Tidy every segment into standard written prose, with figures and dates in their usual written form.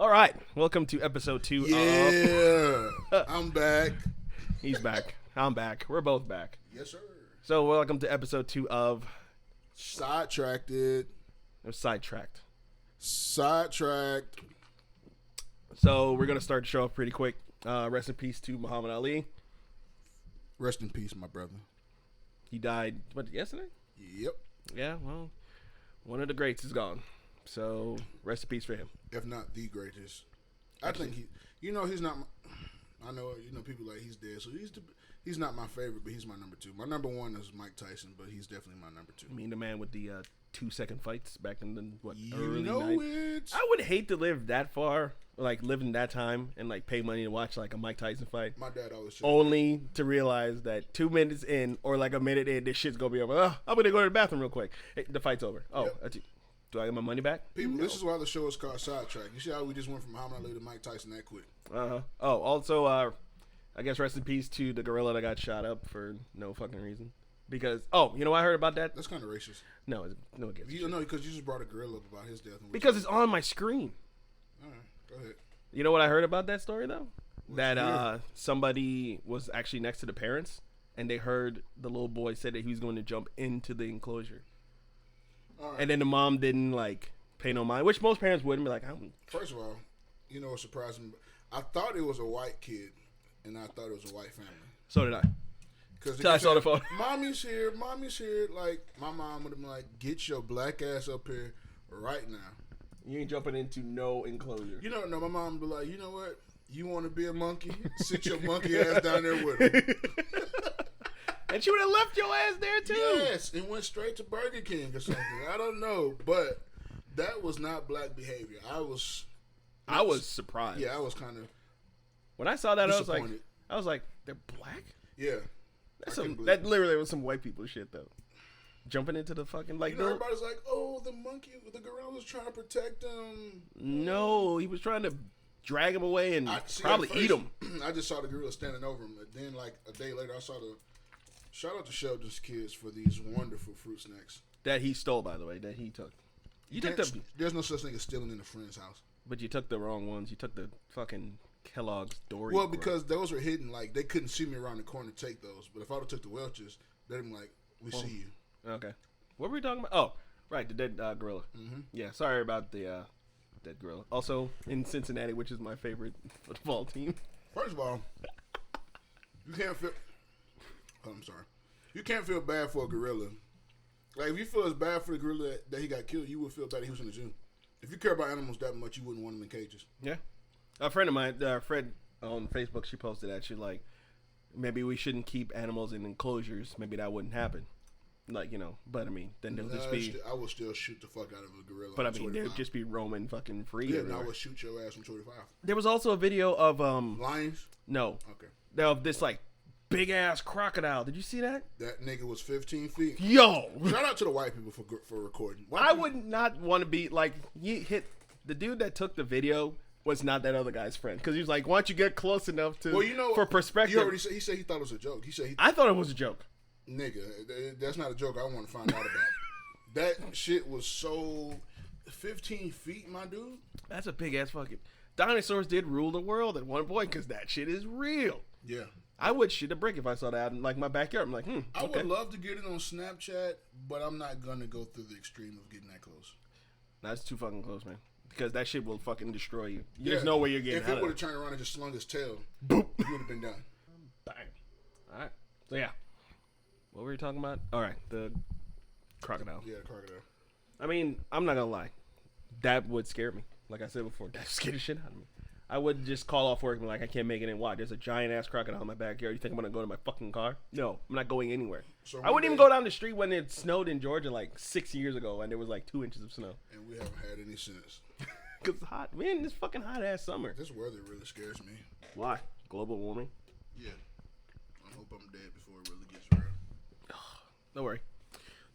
All right, welcome to episode 2 of... I'm back. He's back. I'm back. We're both back. Yes, sir. So welcome to episode 2 of... Sidetracked. Sidetracked. Sidetracked. So we're going to start the show off pretty quick. Rest in peace to Muhammad Ali. Rest in peace, my brother. He died, what, yesterday? Yep. Yeah, well, one of the greats is gone. So, rest in peace for him. If not the greatest. I think he's not, I know, people like he's dead, so he's not my favorite, but he's my number 2. My number 1 is Mike Tyson, but he's definitely my number 2. I mean, the man with the 2-second fights back in the, early 90s? I would hate to live that far, like, live in that time and, like, pay money to watch, like, a Mike Tyson fight. My dad always said only to realize that 2 minutes in or, like, a minute in, this shit's going to be over. Oh, I'm going to go to the bathroom real quick. Hey, the fight's over. Oh, yep. Do I get my money back? People, this is why the show is called Sidetrack. You see how we just went from Muhammad Ali to Mike Tyson that quick? Uh-huh. Oh, also, I guess rest in peace to the gorilla that got shot up for no fucking reason. Because, you know what I heard about that? That's kind of racist. No, it gets because you just brought a gorilla up about his death. Because it's on my screen. All right, go ahead. You know what I heard about that story, though? That somebody was actually next to the parents, and they heard the little boy say that he was going to jump into the enclosure. Right. And then the mom didn't, like, pay no mind, which most parents wouldn't be like, First of all, you know what surprised me? I thought it was a white kid, and I thought it was a white family. So did I. Because I saw the phone. Mommy's here. Like, my mom would have been like, get your black ass up here right now. You ain't jumping into no enclosure. You know, no, my mom would be like, you know what? You want to be a monkey? Sit your monkey ass down there with him. And she would have left your ass there, too. Yes, and went straight to Burger King or something. I don't know, but that was not black behavior. I was surprised. Yeah, I was kind of. When I saw that, I was like, they're black? Yeah. That literally was some white people shit, though. Jumping into the fucking, like... everybody's like, oh, the gorilla was trying to protect him. No, he was trying to drag him away and probably eat him. I just saw the gorilla standing over him. And then, like, a day later, I saw the... Shout out to Sheldon's kids for these wonderful fruit snacks. That he stole, by the way, that he took. There's no such thing as stealing in a friend's house. But you took the wrong ones. You took the fucking Kellogg's Dory. Well, because those were hidden. Like, they couldn't see me around the corner to take those. But if I would have took the Welch's, they'd be like, we see you. Okay. What were we talking about? Oh, right, the dead gorilla. Mm-hmm. Yeah, sorry about the dead gorilla. Also, in Cincinnati, which is my favorite football team. First of all, you can't feel... Oh, I'm sorry. You can't feel bad for a gorilla. Like, if you feel as bad for the gorilla that he got killed, you would feel bad he was in the zoo. If you care about animals that much, you wouldn't want them in cages. Yeah. A friend of mine, Fred, on Facebook, she posted that. She's like, maybe we shouldn't keep animals in enclosures. Maybe that wouldn't happen. Like, but I mean, then they'll just be... I would still shoot the fuck out of a gorilla. But I mean, they'll just be roaming fucking free. Yeah, and I would shoot your ass from 25. There was also a video of... Lions? No. Okay. Of this, like, big-ass crocodile. Did you see that? That nigga was 15 feet. Yo! Shout out to the white people for recording. I would not want to be, like, the dude that took the video was not that other guy's friend. Because he was like, why don't you get close enough to... Well, for perspective. You already said, he said he thought it was a joke. I thought it was a joke. Nigga, that's not a joke I want to find out about. That shit was so 15 feet, my dude. That's a big ass fucking... Dinosaurs did rule the world at one point because that shit is real. Yeah. I would shit a brick if I saw that in, like, my backyard. I'm like, I would love to get it on Snapchat, but I'm not going to go through the extreme of getting that close. That's too fucking close, man. Because that shit will fucking destroy you. There's no way you're getting out of it. If it would have turned around and just slung his tail, boop, you would have been done. Bang. All right. So, yeah. What were we talking about? All right, the crocodile. Yeah, the crocodile. I mean, I'm not going to lie. That would scare me. Like I said before, that scared the shit out of me. I would just call off work and be like, I can't make it in. Why? There's a giant-ass crocodile in my backyard. You think I'm going to go to my fucking car? No, I'm not going anywhere. So I wouldn't even go down the street when it snowed in Georgia like 6 years ago and there was like 2 inches of snow. And we haven't had any since. Because it's hot. Man, this fucking hot-ass summer. This weather really scares me. Why? Global warming? Yeah. I hope I'm dead before it really gets real. Don't worry.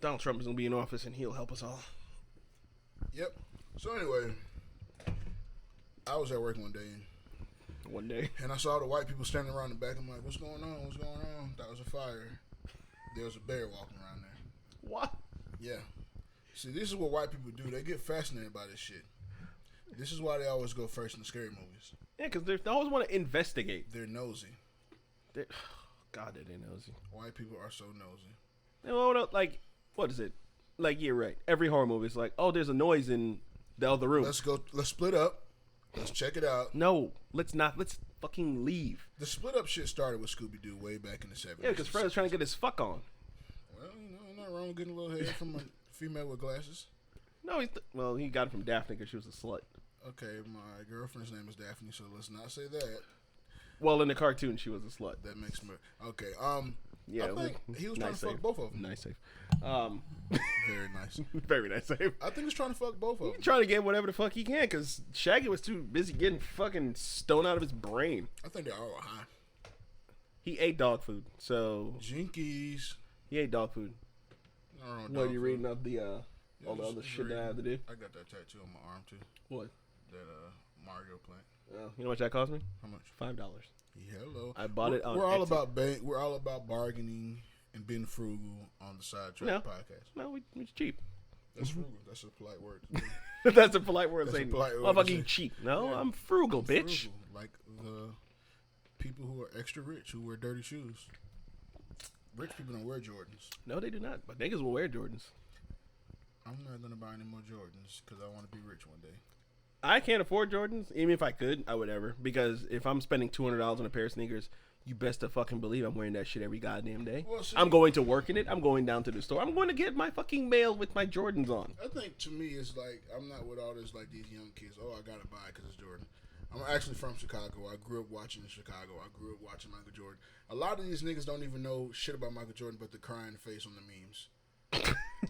Donald Trump is going to be in office and he'll help us all. Yep. So anyway, I was at work one day. And I saw the white people standing around the back. I'm like, what's going on? What's going on? That was a fire. There was a bear walking around there. What? Yeah. See, this is what white people do. They get fascinated by this shit. This is why they always go first in the scary movies. Yeah, because they always want to investigate. They're nosy. God, they're nosy. White people are so nosy. No, like, what is it? Like, you're right. Every horror movie is like, oh, there's a noise in the other room. Let's split up. Let's check it out. No, let's not. Let's fucking leave. The split up shit started with Scooby Doo way back in the 70s. Yeah, because Fred was trying to get his fuck on. Well, not wrong with getting a little head from a female with glasses. No, he got it from Daphne because she was a slut. Okay, my girlfriend's name is Daphne, so let's not say that. Well, in the cartoon, she was a slut. That makes me okay. Yeah, I think he was trying to fuck both of them. Nice save. Very nice. Very nice save. I think he was trying to fuck both of them. He's trying to get whatever the fuck he can because Shaggy was too busy getting fucking stoned out of his brain. I think they're all high. He ate dog food, so Jinkies. he ate dog food. What are you reading up the all the other shit that I have to do? I got that tattoo on my arm too. What? That Mario plant. You know what that cost me? How much? $5. Hello. I bought it on. We're all Etsy. we're all about bargaining and being frugal on the Sidetracked podcast. No, it's cheap. That's frugal. That's a polite word. That's a polite word That's saying, a polite word "Motherfucking to say. cheap." No, Yeah. I'm frugal, bitch. Frugal, like the people who are extra rich who wear dirty shoes. Rich people don't wear Jordans. No, they do not. But niggas will wear Jordans. I'm not gonna buy any more Jordans because I want to be rich one day. I can't afford Jordans. Even if I could, I would ever. Because if I'm spending $200 on a pair of sneakers, you best to fucking believe I'm wearing that shit every goddamn day. Well, see, I'm going to work in it. I'm going down to the store. I'm going to get my fucking mail with my Jordans on. I think to me it's like I'm not with all this like these young kids. Oh, I gotta buy it because it's Jordan. I'm actually from Chicago. I grew up watching in Chicago. I grew up watching Michael Jordan. A lot of these niggas don't even know shit about Michael Jordan, but the crying face on the memes.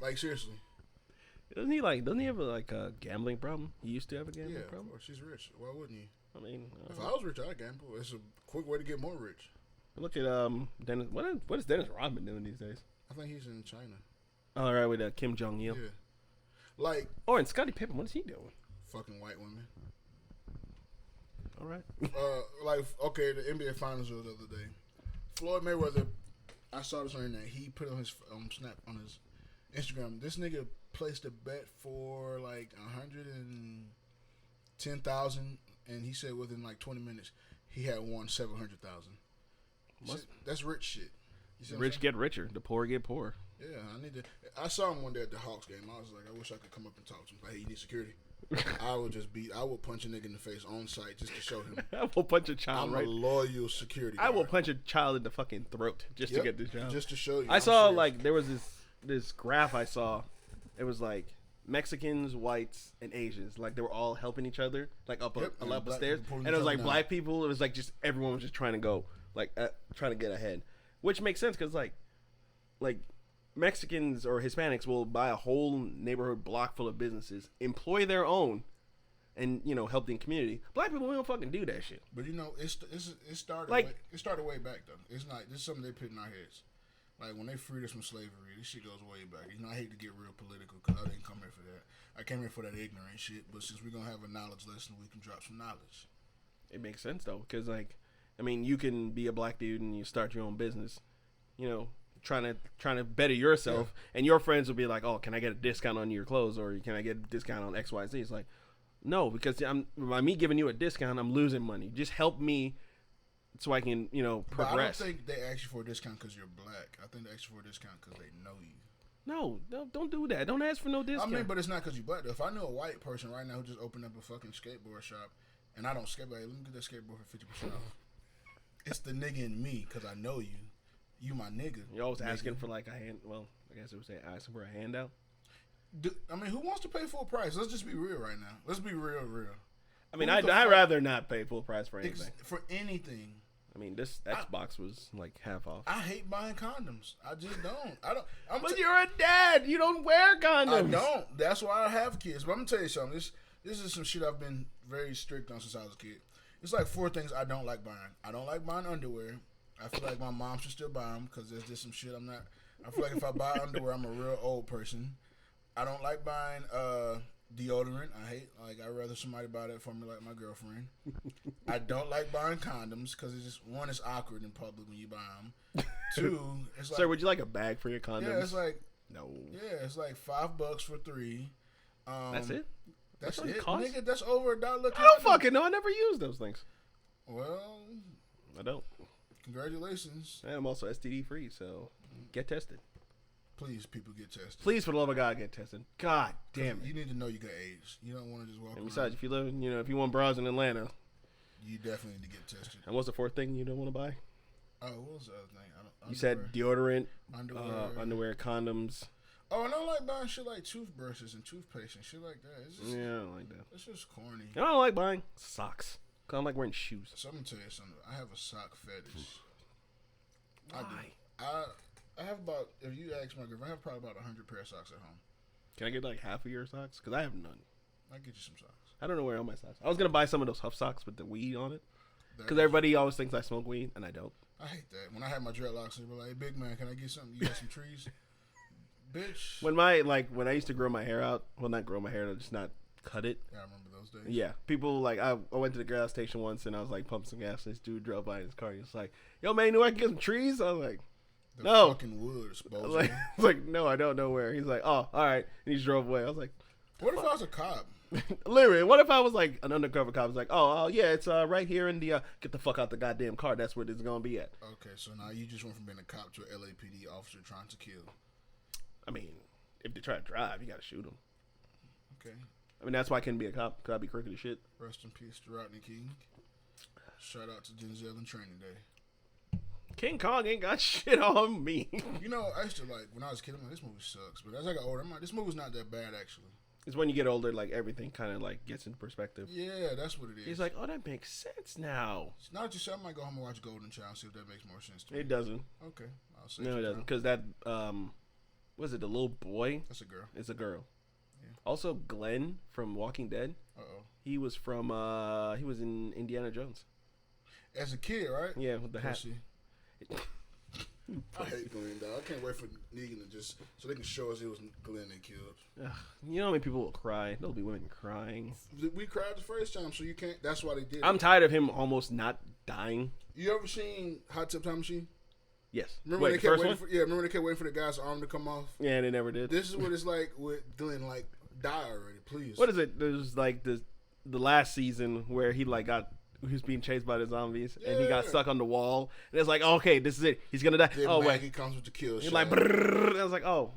Like seriously. Doesn't he have a gambling problem? He used to have a gambling problem. Or she's rich. Why wouldn't you? I mean, If I was rich, I'd gamble. It's a quick way to get more rich. look at Dennis. What is Dennis Rodman doing these days? I think he's in China. All right, with Kim Jong Il. Yeah. Like Oh, and Scottie Pippen. What is he doing? fucking white women. All right. Okay, the NBA Finals was the other day. Floyd Mayweather, I saw this on the internet. He put on his snap on his Instagram. This nigga placed a bet for like 110,000, and he said within like 20 minutes he had won 700,000. That's rich shit. You see The what I'm rich saying? get richer. The poor get poorer. Yeah, I saw him one day at the Hawks game. I was like, I wish I could come up and talk to him. Like, hey, you need security? I would punch a nigga in the face on site just to show him. I will punch a child I'm right. a loyal security guard. I will punch a child in the fucking throat just to get this job. Just to show you. I I'm saw serious. like there was this graph I saw. It was like Mexicans, whites, and Asians. Like they were all helping each other, like up Yep, a and level black stairs. people And pulling it was each like other black people. It was like just everyone was just trying to go, like trying to get ahead, which makes sense because like Mexicans or Hispanics will buy a whole neighborhood block full of businesses, employ their own, and help the community. Black people, we don't fucking do that shit. But it started Like- it started way back though. It's not. This is something they put in our heads. Like when they freed us from slavery, this shit goes way back. I hate to get real political because I didn't come here for that. I came here for that ignorant shit. But since we're gonna have a knowledge lesson, we can drop some knowledge. It makes sense though, because you can be a black dude and you start your own business, trying to better yourself, and your friends will be like, "Oh, can I get a discount on your clothes, or can I get a discount on X, Y, Z?" It's like, no, because by me giving you a discount, I'm losing money. Just help me, so I can progress. But I don't think they ask you for a discount because you're black. I think they ask you for a discount because they know you. No, don't do that. Don't ask for no discount. I mean, but it's not because you black. If I knew a white person right now who just opened up a fucking skateboard shop, and I don't skateboard, let me get that skateboard for 50% off. It's the nigga in me because I know you. You my nigga. You're always asking nigga. for like a hand. Well, I guess it would say asking for a handout. Who wants to pay full price? Let's just be real right now. Let's be real. I mean, Who I'd the fuck- rather not pay full price for anything. For anything. I mean, this Xbox was like half off. I hate buying condoms. I just don't. But you're a dad. You don't wear condoms. I don't. That's why I have kids. But I'm gonna tell you something. This is some shit I've been very strict on since I was a kid. It's like 4 things I don't like buying. I don't like buying underwear. I feel like my mom should still buy them because there's just some shit I'm not. I feel like if I buy underwear, I'm a real old person. I don't like buying deodorant. I'd rather somebody buy that for me, like my girlfriend. I don't like buying condoms because it's just, one, it's awkward in public when you buy them. 2, it's like, Sir, would you like a bag for your condoms? yeah, it's like no. $5 for 3. That's it. That's what it, cost? nigga. That's over $1. I don't fucking know. I never use those things. Well, I don't. congratulations. And I'm also STD free, so get tested. Please, people, get tested. Please, for the love of God, get tested. God damn it. You need to know you got AIDS. You don't want to just walk And around. besides, if you live, if you want bras in Atlanta, You definitely need to get tested. and what's the fourth thing you don't want to buy? Oh, what was the other thing? You said deodorant, underwear, condoms. Oh, and I don't like buying shit like toothbrushes and toothpaste and shit like that. It's just, Yeah, I don't like that. it's just corny. I don't like buying socks. Cause I don't like wearing shoes. So I'm gonna tell you something. I have a sock fetish. Why? I have about, if you ask my girlfriend, I have probably about 100 pair of socks at home. Can I get like half of your socks? Cause I have none. I get you some socks. I don't know where all my socks. I was gonna buy some of those Huff socks with the weed on it. Cause everybody always thinks I smoke weed, and I don't. I hate that. When I had my dreadlocks, they were like, "Hey, big man, can I get something? You got some trees?" Bitch. When I used to grow my hair out, well, not grow my hair, just not cut it. Yeah, I remember those days. Yeah, people like I went to the gas station once and I was like pumping some gas. And this dude drove by in his car. He was like, "Yo, man, you know I can get some trees?" I was like, The "No." fucking wood I disposal. was like, "No, I don't know where." He's like, "Oh, all right," and he just drove away. I was like, What if I was a cop? literally, what if I was like an undercover cop? I was like, "Oh, yeah, it's right here in the get the fuck out the goddamn car. That's where this is gonna be at." Okay, so now you just went from being a cop to an LAPD officer trying to kill. I mean, if they try to drive, you gotta shoot them. Okay. I mean, that's why I couldn't be a cop. Cause I'd be crooked as shit. Rest in peace to Rodney King. Shout out to Denzel in Training Day. King Kong ain't got shit on me. You know, I used to like, when I was a kid, I'm like, this movie sucks. But as I got older, I'm like, this movie's not that bad, actually. It's when you get older, like everything kind of like gets into perspective. Yeah, that's what it is. He's like, "Oh, that makes sense now." Now that you said, I might go home and watch Golden Child, see if that makes more sense to me. It doesn't. Okay. I'll say No, it doesn't. Because that, was it the little boy? That's a girl. It's a girl. Yeah. Also, Glenn from Walking Dead. Uh-oh. He was from, he was in Indiana Jones. As a kid, right? Yeah, with the hat. Pussy. I hate Glenn, dog. I can't wait for Negan to just, so they can show us it was Glenn they killed. Ugh, you know how many people will cry? There'll be women crying. We cried the first time, so you can't, that's why they did I'm it. tired of him almost not dying. You ever seen Hot Tub Time Machine? Yes. Remember when they kept waiting for, remember they kept waiting for the guy's arm to come off? Yeah, they never did. This is what it's like with Glenn, like, die already, please. What is it? There's like the last season where he like he was being chased by the zombies and he got stuck on the wall and it's like, okay, this is it. He's gonna die. Then oh Maggie wait, comes with the kill you're shot. like, I was like, oh,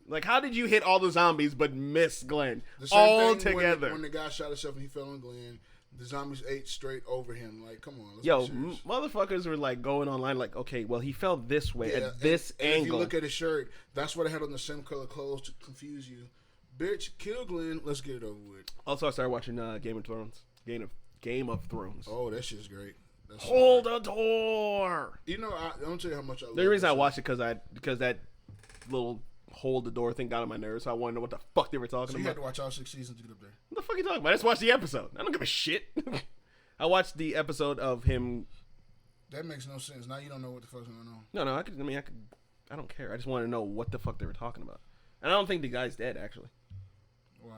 like how did you hit all the zombies but miss Glenn The same all thing together? when the guy shot himself and he fell on Glenn, the zombies ate straight over him. Like, come on, let's Yo, be serious. motherfuckers were like going online like, okay, well he fell this way Yeah, at this and angle. if you look at his shirt, that's what I had on the same color clothes to confuse you. Bitch, kill Glenn. Let's get it over with. Also, I started watching Game of Thrones. Game of Thrones. Oh, that shit's great. That's Hold the door. You know, I'm gonna tell you how much I love The reason that I watched it because that little hold the door thing got on my nerves. So I wanted to know what the fuck they were talking So you about. had to watch all 6 seasons to get up there. What the fuck are you talking about? I just watched the episode. I don't give a shit. I watched the episode of him. That makes no sense. Now you don't know what the fuck's going on. No, I don't care. I just want to know what the fuck they were talking about. And I don't think the guy's dead, actually. Why?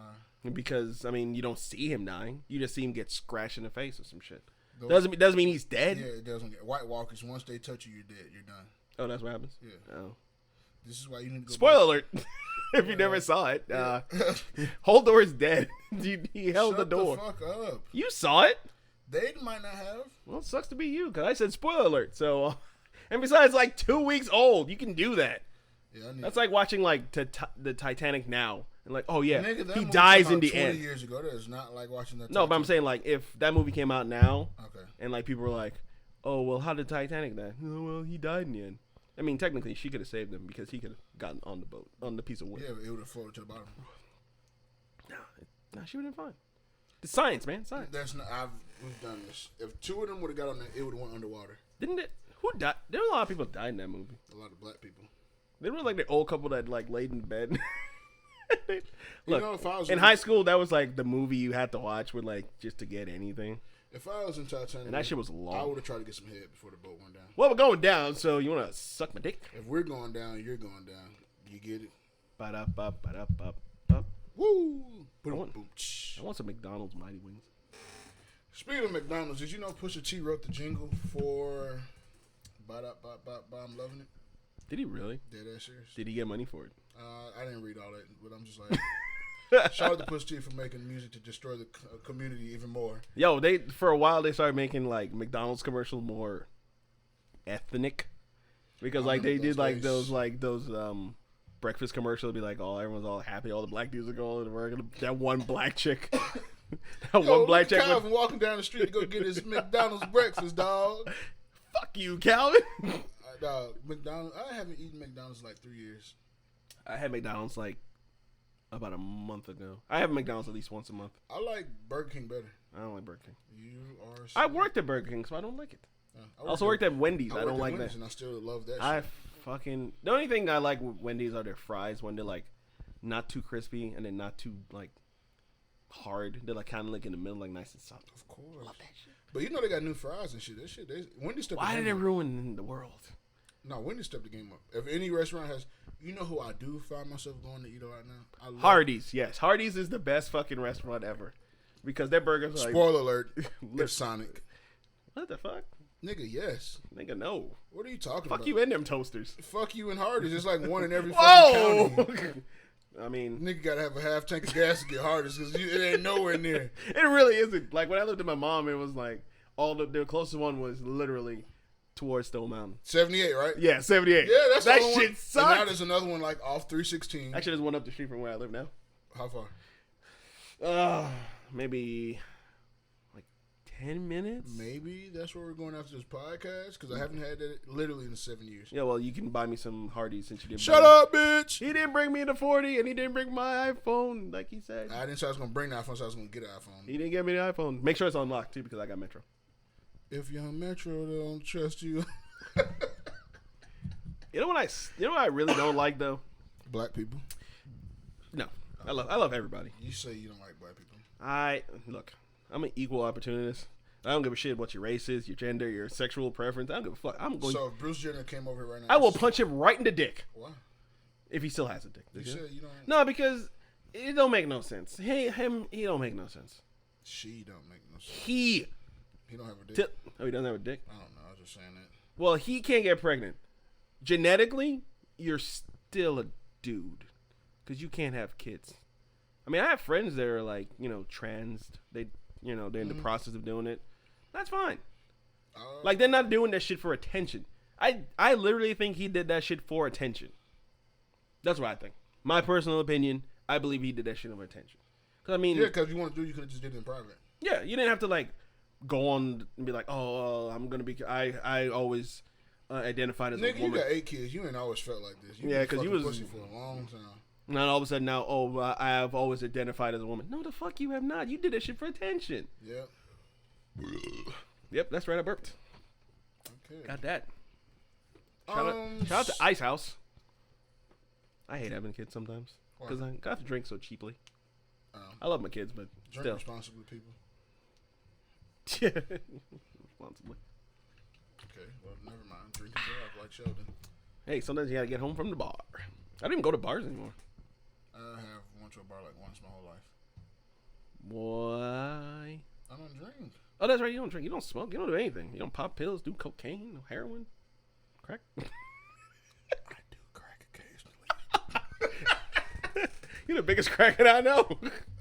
Because, I mean, you don't see him dying. You just see him get scratched in the face or some shit. Those- Doesn't mean he's dead. Yeah, it doesn't. White Walkers, once they touch you, you're dead. You're done. Oh, that's what happens? Yeah. Oh. This is why you need to go. Spoiler alert. If you never saw it. Hold door is dead. He held the door. Shut the fuck up. You saw it? They might not have. Well, it sucks to be you, because I said spoiler alert. So, and besides, like 2 weeks old. You can do that. Yeah, I need That's like watching like the Titanic now. And like, oh yeah, Nigga, that he movie dies came in out the 20 end. years ago. That is not like watching that. No, but I'm saying like if that movie came out now, Okay. and like people were like, oh well, how did Titanic die? Oh, well, he died in the end. I mean, technically, she could have saved him because he could have gotten on the boat, on the piece of wood. Yeah, but it would have floated to the bottom. No, she would have been fine. It's science, man, science. That's not. We've done this. If 2 of them would have got on there, it would have went underwater. Didn't it? Who died? There were a lot of people that died in that movie. A lot of black people. They were like the old couple that like laid in bed. Look, You know, if I was in high school, that was like the movie you had to watch with like just to get anything. If I was in Titanic, And that shit was long. I would have tried to get some head before the boat went down. Well, we're going down, so you want to suck my dick? If we're going down, you're going down. You get it? Ba-da-ba-ba-da-ba-ba. Woo! Boom, I want- boom, tsh. I want some McDonald's Mighty Wings. Speaking of McDonald's, did you know Pusha T wrote the jingle for Ba-da-ba-ba-ba, I'm Loving It? Did he really? Dead ass serious. Did he get money for it? I didn't read all that, but I'm just like, Shout out to Push T for making music to destroy the community even more. Yo, they for a while they started making like McDonald's commercials more ethnic because like they did like those breakfast commercials. Be like, oh, everyone's all happy, all the black dudes are going to work. That one black chick, one black chick. Calvin walking down the street to go get his McDonald's breakfast, dog. Fuck you, Calvin. Dog, McDonald's. I haven't eaten McDonald's in like 3 years. I had McDonald's like about a month ago. I have McDonald's at least once a month. I like Burger King better. I don't like Burger King. You are. I worked at Burger King, so I don't like it. I also worked at Wendy's. I don't like that. And I still love that. I fucking the only thing I like with Wendy's are their fries when they're like not too crispy and then not too like hard. They're like kind of like in the middle, like nice and soft. Of course. Love that shit. But you know they got new fries and shit. That shit. Wendy's stepped. Why did it ruin the world? No, Wendy's stepped the game up. If any restaurant has, you know who I do find myself going to eat right now? Hardee's. Yes, Hardee's is the best fucking restaurant ever because their burgers are Spoiler alert. It's Sonic. What the fuck? Nigga, yes. Nigga, no. What are you talking about? Fuck you and them toasters. Fuck you and Hardee's. It's like one in every fucking county. I mean, nigga gotta have a half tank of gas to get Hardee's because it ain't nowhere near. It really isn't. Like when I lived with my mom, it was like the closest one was literally towards Stone Mountain. 78, right? Yeah, 78. Yeah, that's that shit one. Sucked. And now there's another one like off 316. Actually, there's one up the street from where I live now. How far? Maybe like 10 minutes. Maybe that's where we're going after this podcast because I haven't had that literally in 7 years. Yeah, well, you can buy me some Hardee's since you didn't. Shut up, bitch! He didn't bring me the 40, and he didn't bring my iPhone like he said. I didn't say I was gonna bring the iPhone, so I was gonna get an iPhone. He didn't get me the iPhone. Make sure it's unlocked too because I got Metro. If you're on Metro, they don't trust you. You know what I really don't like though? Black people. No, I love everybody. You say you don't like black people. Look, I'm an equal opportunist. I don't give a shit what your race is, your gender, your sexual preference. I don't give a fuck. So if Bruce Jenner came over here right now, I will punch him right in the dick. Why? If he still has a dick. You said you don't. No, because it don't make no sense. He don't make no sense. She don't make no sense. He don't have a dick. He doesn't have a dick. I don't know. I was just saying that. Well, he can't get pregnant. Genetically, you're still a dude because you can't have kids. I mean, I have friends that are like, trans. They're in the process of doing it. That's fine. Like, they're not doing that shit for attention. I literally think he did that shit for attention. That's what I think. My personal opinion, I believe he did that shit for attention. Cause I mean, yeah, because you want to do, you could have just did it in private. Yeah, you didn't have to like go on and be like, I'm gonna be. I always identified as a woman. You got 8 kids. You ain't always felt like this. Yeah, because you was pussy for a long time. And then all of a sudden now, I have always identified as a woman. No, the fuck you have not. You did that shit for attention. Yep. Yep, that's right. I burped. Okay. Got that. Shout out to Ice House. I hate having kids sometimes because I got to drink so cheaply. I love my kids, but drink still. responsibly, people. Yeah, responsibly. Okay, well, never mind. Drink and drive like Sheldon. Hey, sometimes you gotta get home from the bar. I don't even go to bars anymore. I have went to a bar like once my whole life. Why? I don't drink. Oh, that's right. You don't drink. You don't smoke. You don't do anything. You don't pop pills, do cocaine, no heroin, crack. I do crack occasionally. You're the biggest crackhead I know.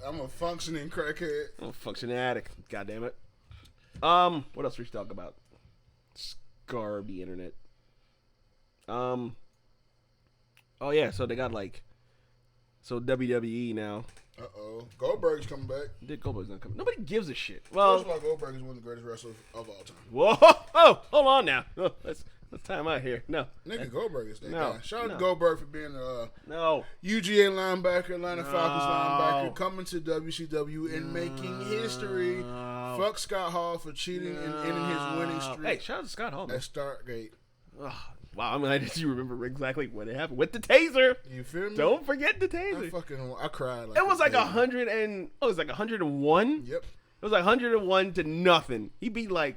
I'm a functioning crackhead. I'm a functioning addict. God damn it. What else we should talk about? Scarby internet. Oh yeah, so they got WWE now. Goldberg's coming back. Goldberg's not coming. Nobody gives a shit. Well, first of all, Goldberg is one of the greatest wrestlers of all time. Whoa! Oh, hold on now. Oh, let's time out here. No, nigga, Goldberg is that no, guy. Shout out no. to Goldberg for being a no UGA linebacker, Atlanta Falcons linebacker, coming to WCW and making history. Fuck Scott Hall for cheating and ending his winning streak. Hey, shout out to Scott Hall. At Stargate. Oh, wow, I'm glad that you remember exactly what happened with the taser. You feel me? Don't forget the taser. I cried. It was like 100 and it was like 101. Yep. It was like 101 to nothing. He beat like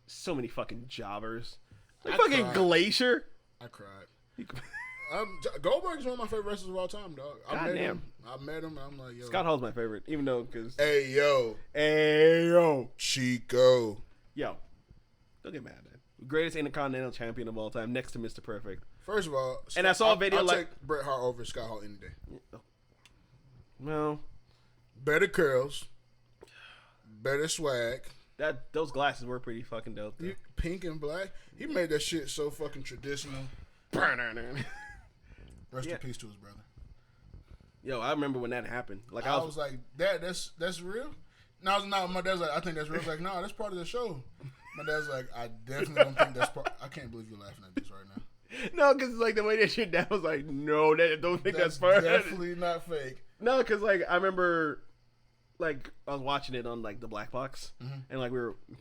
so many fucking jobbers. Like fucking cried. Glacier. I cried. Goldberg is one of my favorite wrestlers of all time, dog. I met him. And I'm like, yo. Scott Hall's my favorite, even though because. Hey yo, Chico. Yo, don't get mad, man. Greatest Intercontinental Champion of all time, next to Mr. Perfect. First of all, and I saw a video I'll like take Bret Hart over Scott Hall any day. Well, better curls, better swag. Those glasses were pretty fucking dope. Though. Pink and black. He made that shit so fucking traditional. Rest in peace to his brother. Yo, I remember when that happened. Like I was like, that's real. No, my dad's like, I think that's real. I was like, no, that's part of the show. My dad's like, I definitely don't think that's part. I can't believe you're laughing at this right now. No, because like the way that shit dad was like, no, don't think that's part. Definitely not fake. No, because like I remember, like I was watching it on like the black box, and like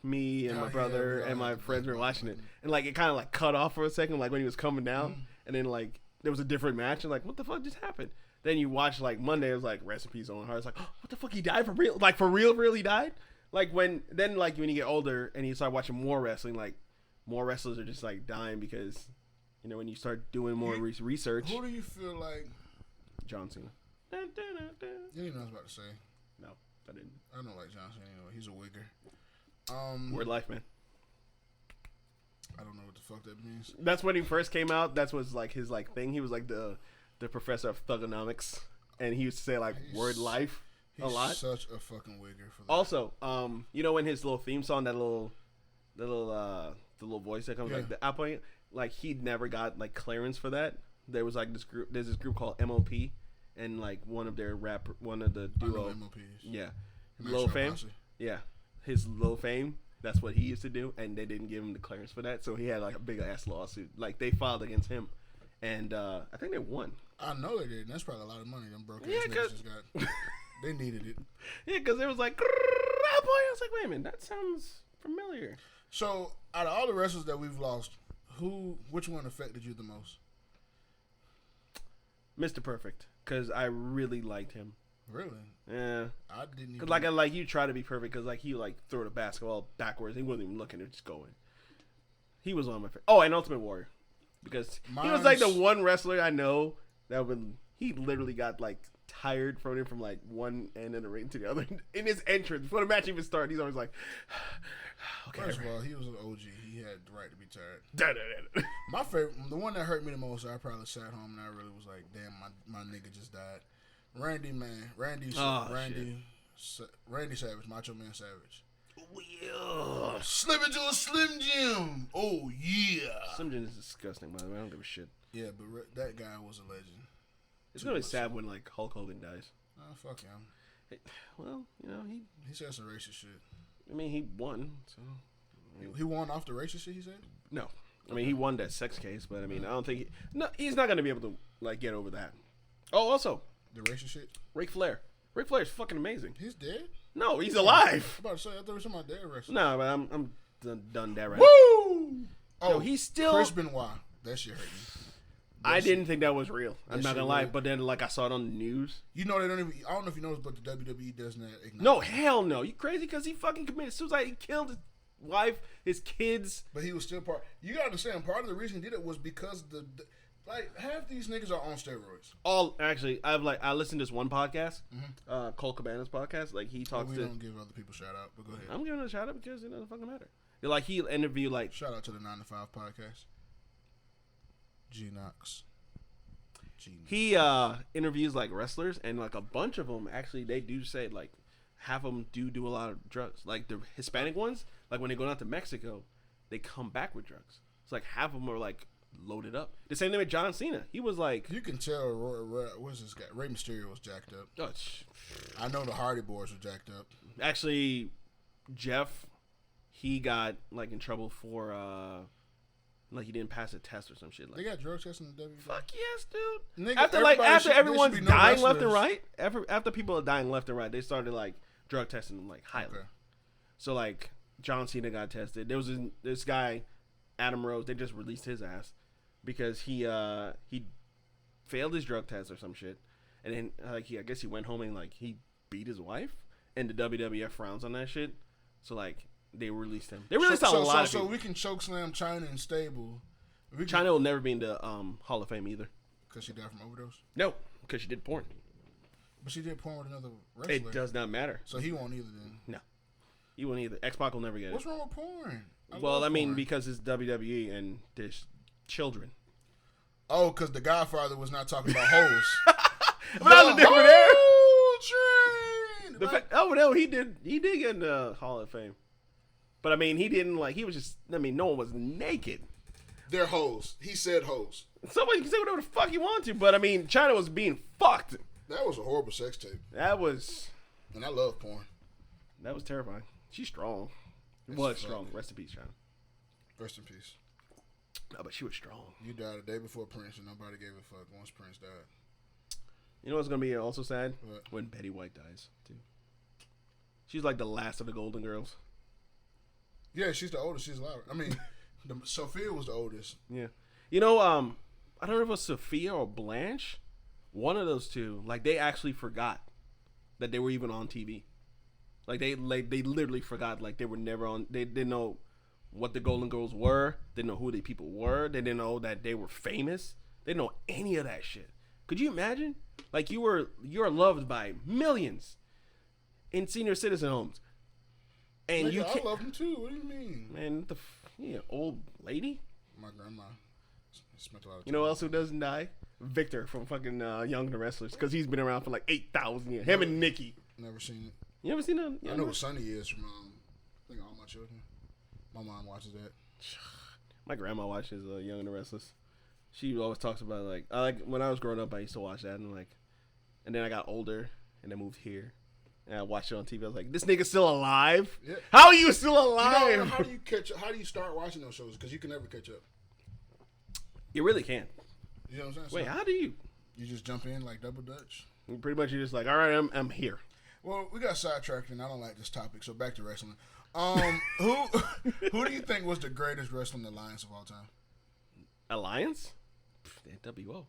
me and my brother and my friends were watching it, and like it kind of like cut off for a second, like when he was coming down, and then like there was a different match, and like what the fuck just happened? Then you watch like Monday, it was like rest in peace Owen Hart. It's like, oh, what the fuck, he died for real? Like for real, he died. Like when you get older and you start watching more wrestling, like more wrestlers are just like dying because. You know, when you start doing more research. Who do you feel like? John Cena. You didn't know what I was about to say. No, I didn't. I don't like John Cena anyway. He's a wigger. Word life, man. I don't know what the fuck that means. That's when he first came out. That was like his like thing. He was like the professor of thugonomics, and he used to say like word life a lot. He's such a fucking wigger for that. Also, you know when his little theme song, the little voice that comes like the outpoint. Like he never got like clearance for that. There was like this group. There's this group called MOP, and like one of the duo. MOPs. Yeah, Lil Fame. Posse. Yeah, his Lil Fame. That's what he used to do, and they didn't give him the clearance for that. So he had like a big ass lawsuit. Like they filed against him, and I think they won. I know they did. And that's probably a lot of money them broke ass niggas just got. They needed it. Yeah, because it was like. I was like, wait a minute, that sounds familiar. So out of all the wrestlers that we've lost. Which one affected you the most? Mr. Perfect, because I really liked him. Really? Yeah. I didn't even. Cause like you try to be perfect, because like he like threw the basketball backwards. He wasn't even looking; it just going. He was one of my favorite. Oh, and Ultimate Warrior, because he was like the one wrestler I know that he literally got like tired from like one end of the ring to the other in his entrance before the match even started. He's always like, okay. First of all, he was an OG. He had the right to be tired. My favorite, the one that hurt me the most, I probably sat home and I really was like, damn, my nigga just died. Randy Savage, Macho Man Savage. Yeah. Slip into a Slim Jim. Oh yeah. Slim Jim is disgusting, by the way. I don't give a shit. Yeah, but that guy was a legend. It's gonna be sad when like Hulk Hogan dies. Fuck him. Well, you know he said some racist shit. I mean, he won. So he won off the racist shit. He said no. I mean, he won that sex case, but I mean, I don't think he's not gonna be able to like get over that. Oh, also the racist shit. Ric Flair. Ric Flair is fucking amazing. He's dead? No, he's alive. I'm about to say I thought it was somebody dead wrestler. No, but I'm done that right. Woo! Oh, no, he's still Chris Benoit. That shit hurt me. I didn't think that was real. I'm not gonna lie, but then like I saw it on the news. You know they don't even. I don't know if you noticed, but the WWE doesn't acknowledge. No, hell no. You crazy? Because he fucking committed suicide. He killed his wife, his kids. But he was still part. You gotta understand. Part of the reason he did it was because like half these niggas are on steroids. Actually, I listened to this one podcast, Cole Cabana's podcast. Like he talks we don't give other people shout out, but go ahead. I'm giving it a shout out because it doesn't fucking matter. Like he interviewed like shout out to the 9 to 5 podcast. G-Knox. He interviews like wrestlers, and like a bunch of them actually they do say like half of them do a lot of drugs. Like the Hispanic ones, like when they go out to Mexico, they come back with drugs. It's like half of them are like loaded up. The same thing with John Cena. He was like, you can tell. What's this guy? Rey Mysterio was jacked up. Oh, I know the Hardy Boys were jacked up. Actually, Jeff, he got like in trouble for like he didn't pass a test or some shit. Like they got drug tests in the WWE. Fuck yes, dude. Nigga, after everyone's dying left and right, after people are dying left and right, they started like drug testing them like highly. Okay. So like John Cena got tested. There was this guy, Adam Rose. They just released his ass because he failed his drug test or some shit, and then like I guess he went home and like he beat his wife, and the WWF frowns on that shit. So like. They released him. They released a lot of people. So we can choke slam China and Stable. China will never be in the Hall of Fame either. Because she died from overdose? No, because she did porn. But she did porn with another wrestler. It does not matter. So he won't either then? No. He won't either. X-Pac will never get What's it. What's wrong with porn? I mean, because it's WWE and there's children. Oh, because The Godfather was not talking about hoes. But that was a different era. saying. No, he did get in the Hall of Fame. But I mean, he didn't he was just. I mean, no one was naked. They're hoes. He said hoes. Somebody can say whatever the fuck you want to, but I mean, China was being fucked. That was a horrible sex tape. That was. And I love porn. That was terrifying. She's strong. It's Was funny. strong. Rest in peace, China. Rest in peace. No, but she was strong. You died a day before Prince, and nobody gave a fuck once Prince died. You know what's gonna be also sad? What? When Betty White dies too. She's like the last of the Golden Girls. Yeah, she's the oldest. She's alive. I mean, Sophia was the oldest. Yeah. You know, I don't know if it was Sophia or Blanche. One of those two. Like they actually forgot that they were even on TV. Like they literally forgot. Like they were never on. They didn't know what the Golden Girls were. Didn't know who the people were. They didn't know that they were famous. They didn't know any of that shit. Could you imagine? Like you're loved by millions in senior citizen homes, and Nigga, I love them too. What do you mean? Man, old lady. My grandma spent a lot of time. You know who else who doesn't die? Victor from fucking Young and the Wrestlers, because he's been around for like 8,000 years. Him and Nikki. Never seen it. You ever seen that? I know what Sunny is from I think All My Children. My mom watches that. My grandma watches Young and the Restless. She always talks about like when I was growing up, I used to watch that and then I got older and I moved here and I watched it on TV. I was like, this nigga's still alive? Yeah. How are you still alive? You know, how do you catch up? How do you start watching those shows? Because you can never catch up. You really can't. You know what I'm saying? Wait, So how do you? you just jump in like double dutch? Pretty much you're just like, all right, I'm here. Well, we got sidetracked, and I don't like this topic. So back to wrestling. Who do you think was the greatest wrestling alliance of all time? Alliance? NWO.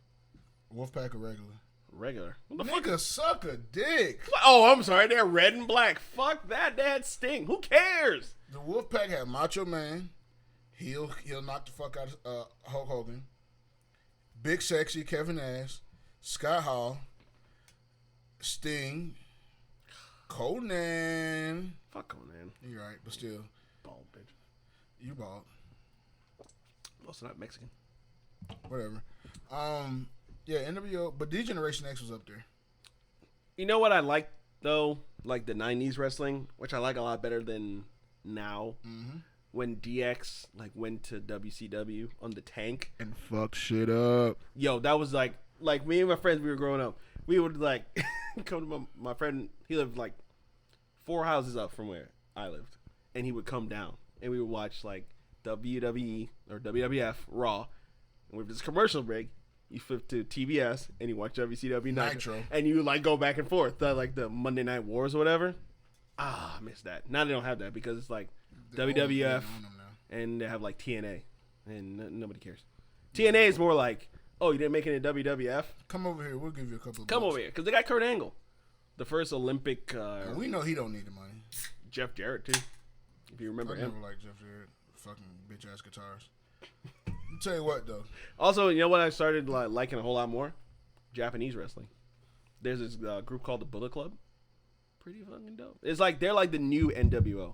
Wolfpack or regular? Regular. What the fuck? Nigga, suck a dick. Oh, I'm sorry. They're red and black. Fuck that. They had Sting. Who cares? The Wolfpack had Macho Man. He'll knock the fuck out of Hulk Hogan. Big Sexy Kevin Nash. Scott Hall. Sting. Conan. Fuck Conan. You're right, but still. Bald bitch. You bald. Also not Mexican. Whatever. Yeah, NWO, but D-Generation X was up there. You know what I like though? Like the 90s wrestling, which I like a lot better than now. Mm-hmm. When DX went to WCW on the tank. And fuck shit up. Yo, that was like me and my friends, we were growing up. We would come to my friend, he lived 4 houses up from where I lived. And he would come down and we would watch WWE or WWF Raw. And with this commercial break, you flip to TBS and you watch WCW Nitro. And you go back and forth. The Monday Night Wars or whatever. I miss that. Now they don't have that because it's WWF and they have TNA. And nobody cares. TNA is more oh, you didn't make it in WWF? Come over here. We'll give you a couple of Come bucks. over here. Because they got Kurt Angle. The first Olympic. We know he don't need the money. Jeff Jarrett, too. If you remember I him. never liked Jeff Jarrett. Fucking bitch-ass guitars. I'll tell you what, though. Also, you know what I started liking a whole lot more? Japanese wrestling. There's this group called the Bullet Club. Pretty fucking dope. It's they're the new NWO.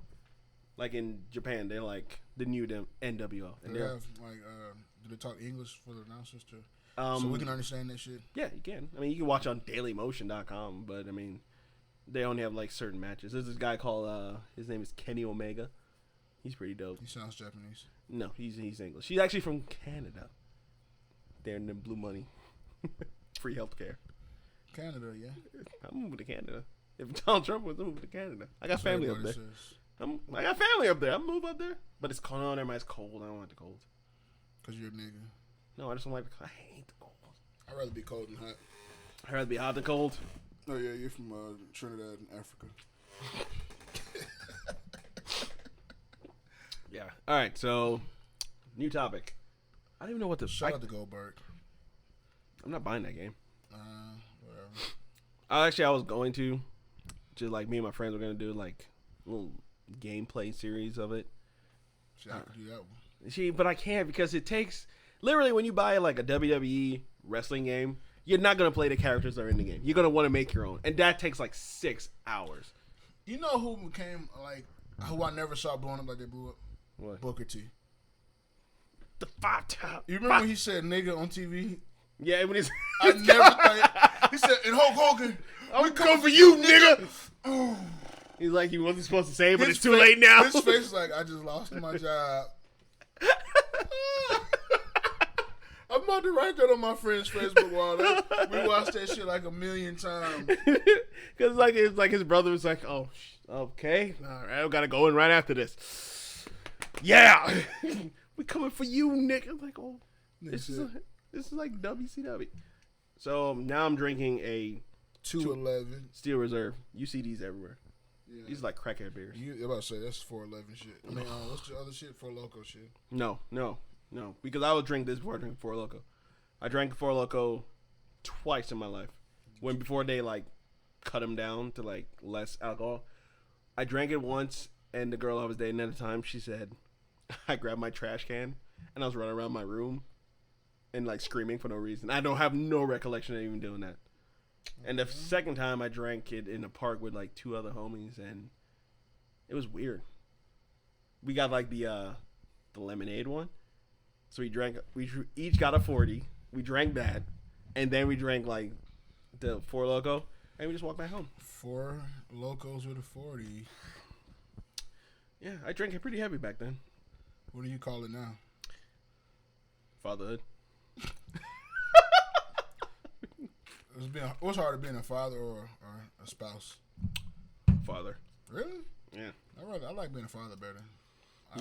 In Japan, they're the new NWO. And Do they have, do they talk English for the announcers too? So we can understand that shit? Yeah, you can. I mean, you can watch on dailymotion.com, but I mean, they only have certain matches. There's this guy called, his name is Kenny Omega. He's pretty dope. He sounds Japanese. No, he's English. He's actually from Canada. They're in the blue money. Free healthcare. Canada, yeah. I'm moving to Canada. If Donald Trump was moving to Canada, I got family up there. Says. I got family up there. I'm move up there, but it's cold on there. It's cold. I don't like the cold. Cause you're a nigga. No, I just don't like. I hate the cold. I'd rather be cold than hot. I'd rather be hot than cold. Oh yeah, you're from Trinidad in Africa. Yeah. All right. So, new topic. I don't even know what to. Shout out to Goldberg. I'm not buying that game. Whatever. I was going to, just me and my friends were gonna do a little gameplay series of it. See, I could do that one. But I can't because it takes literally when you buy a WWE wrestling game, you're not gonna play the characters that are in the game. You're gonna want to make your own, and that takes 6 hours. You know who became who I never saw blowing up like they blew up? What? Booker T. The 5 top. You remember when he said nigga on TV? Yeah, when he's I never thought He said, and Hulk Hogan, I'm coming for you, nigga. He's like, he wasn't supposed to say it, but it's too late now. His face is like, I just lost my job. I'm about to write that on my friend's Facebook wall. We watched that shit like a million times. Because it's like his brother was like, oh, okay, all right, I gotta go in right after this. Yeah, we coming for you, nigga. I'm like, oh, this is like WCW. So now I'm drinking a 211 Steel Reserve. You see these everywhere. Yeah. These are like crackhead beers. I'm about to say that's 411 shit. I mean, what's the other shit? Four Loko shit. No. Because I would drink this before I drink Four Loko. I drank Four Loko twice in my life. Before they like cut them down to like less alcohol. I drank it once, and the girl I was dating at the time, she said, I grabbed my trash can and I was running around my room and like screaming for no reason. I don't have no recollection of even doing that. And the second time I drank it in a park with like two other homies, and it was weird. We got like the lemonade one. So we each got a 40. We drank that, and then we drank like the Four Loko, and we just walked back home. 4 Locos with a 40. Yeah, I drank it pretty heavy back then. What do you call it now? Fatherhood. What's harder, being a father or a spouse? Father. Really? Yeah. I like being a father better.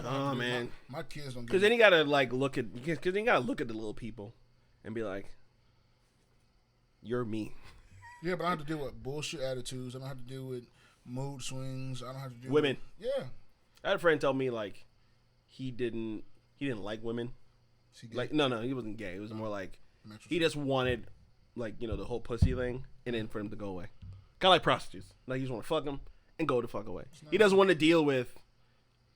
Oh man, my kids don't. Because then you gotta like look at the little people, and be like, "You're me." Yeah, but I don't have to deal with bullshit attitudes. I don't have to deal with mood swings. I don't have to deal women. with... Yeah. I had a friend tell me like he didn't like women. Like no, he wasn't gay. It was more like he just wanted like the whole pussy thing, and then for him to go away. Kind of like prostitutes. Like you just want to fuck them and go the fuck away. He doesn't want to deal with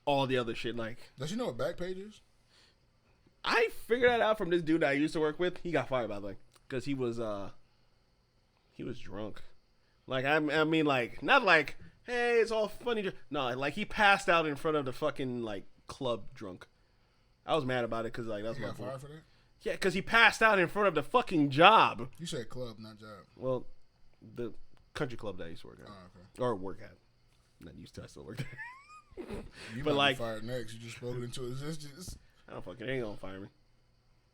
all the other shit. Like, does you know what Backpage is? I figured that out from this dude that I used to work with. He got fired, by the way, because he was drunk. Like I mean, like not like hey, it's all funny. No, like he passed out in front of the fucking like club drunk. I was mad about it because like that's my fault. Fired for that? Yeah, because he passed out in front of the fucking job. You said club, not job. Well, the country club that I used to work at, or work at. Not used to. I still work there. You but like, be fired next. You just spoke it into existence. I don't fucking ain't gonna fire me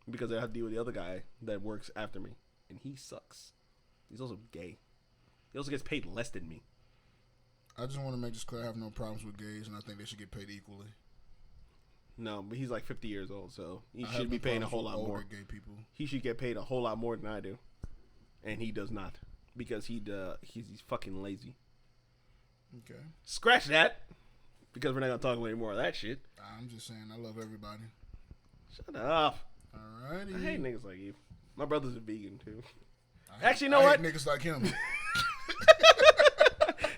because I have to deal with the other guy that works after me, and he sucks. He's also gay. He also gets paid less than me. I just want to make this clear. I have no problems with gays, and I think they should get paid equally. No, but he's like 50 years old, so he should be paying a whole lot more. Gay people. He should get paid a whole lot more than I do, and he does not because he's fucking lazy. Okay. Scratch that, because we're not gonna talk any more of that shit. I'm just saying, I love everybody. Shut up. Alrighty. I hate niggas like you. My brother's a vegan too. Actually, you know what? Niggas like him.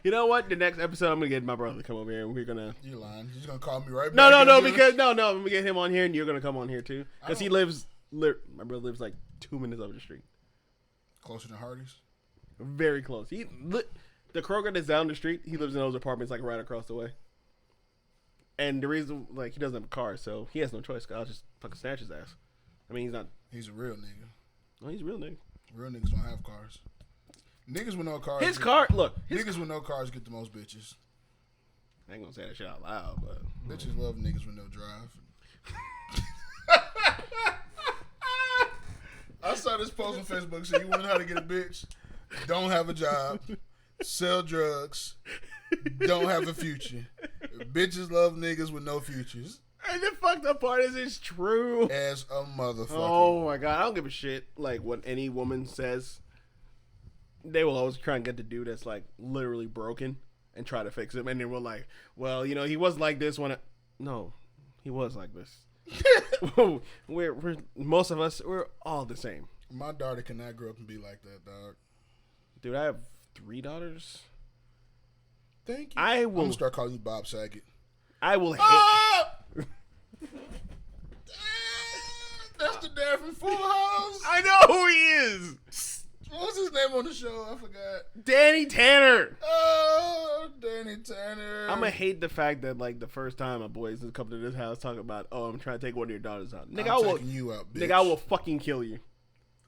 You know what? The next episode, I'm gonna get my brother to come over here, and we're gonna. You lying? You're just gonna call me right back? No, because I'm gonna get him on here, and you're gonna come on here too, because he lives. My brother lives like 2 minutes over the street. Closer than Hardy's. Very close. The Kroger that's down the street. He lives in those apartments like right across the way. And the reason, like, he doesn't have a car, so he has no choice. Cause I'll just fucking snatch his ass. I mean, he's not. He's a real nigga. Oh, he's a real nigga. Real niggas don't have cars. Niggas with no cars. Niggas with no cars get the most bitches. I ain't gonna say that shit out loud, but bitches love niggas with no drive. I saw this post on Facebook. So you want to know how to get a bitch? Don't have a job, sell drugs, don't have a future. Bitches love niggas with no futures. And the fucked up part is it's true. As a motherfucker. Oh my god, I don't give a shit. Like what any woman says, they will always try and get the dude that's like literally broken and try to fix him. And then we're like, well, he was like this when. No, he was like this. we're most of us, we're all the same. My daughter cannot grow up and be like that, dog. Dude, I have 3 daughters. Thank you. I'm gonna start calling you Bob Saget. I will hate. That's the dad from Full House. I know who he is. What's his name on the show? I forgot. Danny Tanner. Oh, Danny Tanner. I'm gonna hate the fact that like the first time a boy is to come to this house talking about, oh, I'm trying to take one of your daughters out. Nigga, I'm taking you out, bitch. Nigga, I will fucking kill you.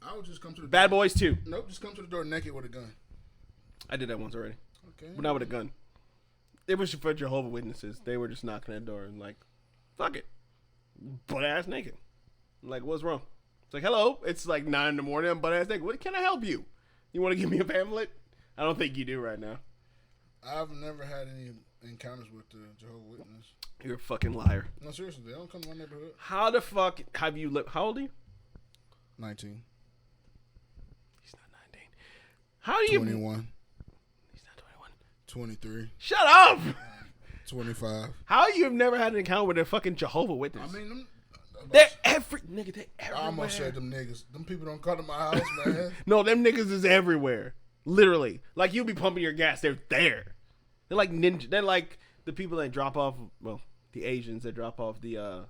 I would just come to the Bad door. Boys 2. Nope, just come to the door naked with a gun. I did that once already, Okay. but not with a gun. It was for Jehovah's Witnesses. They were just knocking at the door and like, fuck it, butt ass naked. Like, what's wrong? It's like, hello. It's like 9 in the morning. I'm butt ass naked. What can I help you? You want to give me a pamphlet? I don't think you do right now. I've never had any encounters with the Jehovah's Witness. You're a fucking liar. No, seriously, they don't come to my neighborhood. How the fuck have you lived? How old are you? 19. He's not 19. How do you? 21. He's not 23. Shut up. 25. How you have never had an encounter with a fucking Jehovah's Witness? I mean, they're every nigga. They're I everywhere. almost said them niggas. Them people don't come to my house, man. No, them niggas is everywhere. Literally, like you'll be pumping your gas. They're there. They're like ninja. They're like the people that drop off. Well, the Asians that drop off the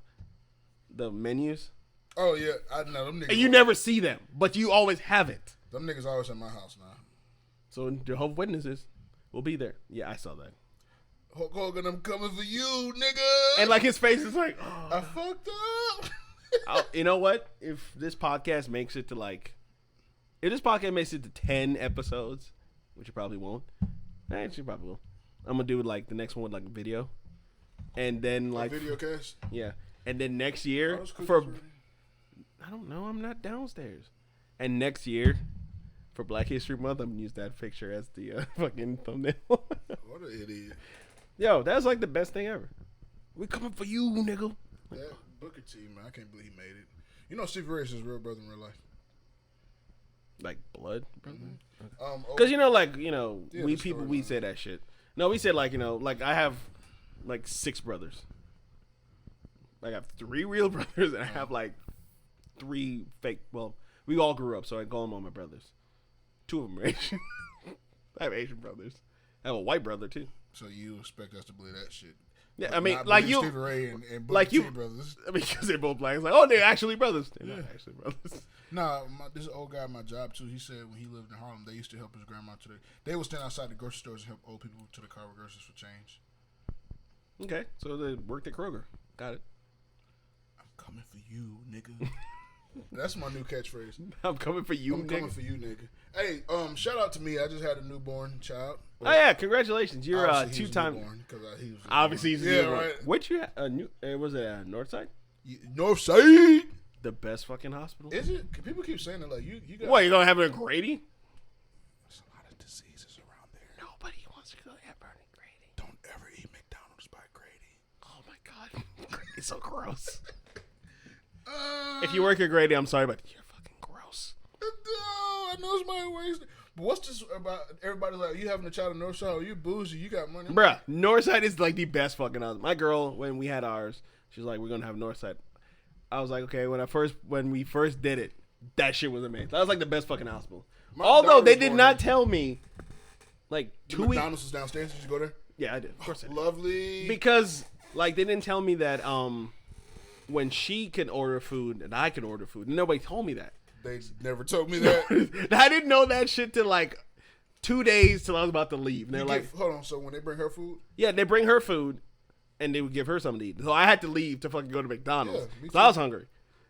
menus. Oh yeah, I know them niggas. And you never see them, but you always have it. Them niggas always in my house now. So Jehovah's Witnesses will be there. Yeah, I saw that. Hulk Hogan, I'm coming for you, nigga. And like his face is like, oh. I fucked up. You know what? If this podcast makes it to if this podcast makes it to 10 episodes, which it probably won't, actually probably will. I'm gonna do like the next one with like a video, and then like video cast. Yeah, and then next year I don't know. I'm not downstairs. And next year for Black History Month, I'm gonna use that picture as the fucking thumbnail. What an idiot. Yo, that's like the best thing ever. We coming for you, nigga. That Booker T, man, I can't believe he made it. You know, Stevie Ray is his real brother in real life. Like blood, brother. Mm-hmm. Because Yeah, we the people storyline. we say that shit. No, we said like I have like 6 brothers. I got 3 real brothers, and I have like 3 fake. Well, we all grew up, so I call them all my brothers. 2 of them are Asian. I have Asian brothers. I have a white brother too. So you expect us to believe that shit? Yeah, But I mean, not like believe you, Stevie Ray and Booker like T you, brothers. because they're both black. It's like, oh, they're actually brothers. They're not actually brothers. Nah, this old guy at my job too. He said when he lived in Harlem, they used to help his grandma today. They would stand outside the grocery stores and help old people to the car with groceries for change. Okay, so they worked at Kroger. Got it. I'm coming for you, nigga. That's my new catchphrase. I'm coming for you, I'm nigga. coming for you, nigga. Hey, shout out to me. I just had a newborn child. Oh yeah, congratulations! You're Obviously, he was 2-time. newborn, 'cause, he was Obviously, he's a yeah, newborn. right. What you was it Northside? Northside. The best fucking hospital. Is it? People keep saying it like you got. What, you gonna have it in Grady? There's a lot of diseases around there. Nobody wants to go to Everett and Grady. Don't ever eat McDonald's by Grady. Oh my god, Grady's so gross. If you work at Grady, I'm sorry, but you're fucking gross. No, I know it's my ways. But what's this about? Everybody's like, you having a child in Northside? Oh, you bougie? You got money? Bruh, Northside is like the best fucking hospital. My girl, when we had ours, she's like, we're gonna have Northside. I was like, okay. When we first did it, that shit was amazing. That was like the best fucking hospital. Although they did not tell me, like 2 weeks. McDonald's is downstairs. Did you go there? Yeah, I did. Of course I did. Lovely. Because like they didn't tell me that when she can order food and I can order food. Nobody told me that. They never told me that. I didn't know that shit till like 2 days till I was about to leave. And they're like, hold on. So when they bring her food, yeah, they bring her food and they would give her something to eat. So I had to leave to fucking go to McDonald's. Yeah, me So I was hungry.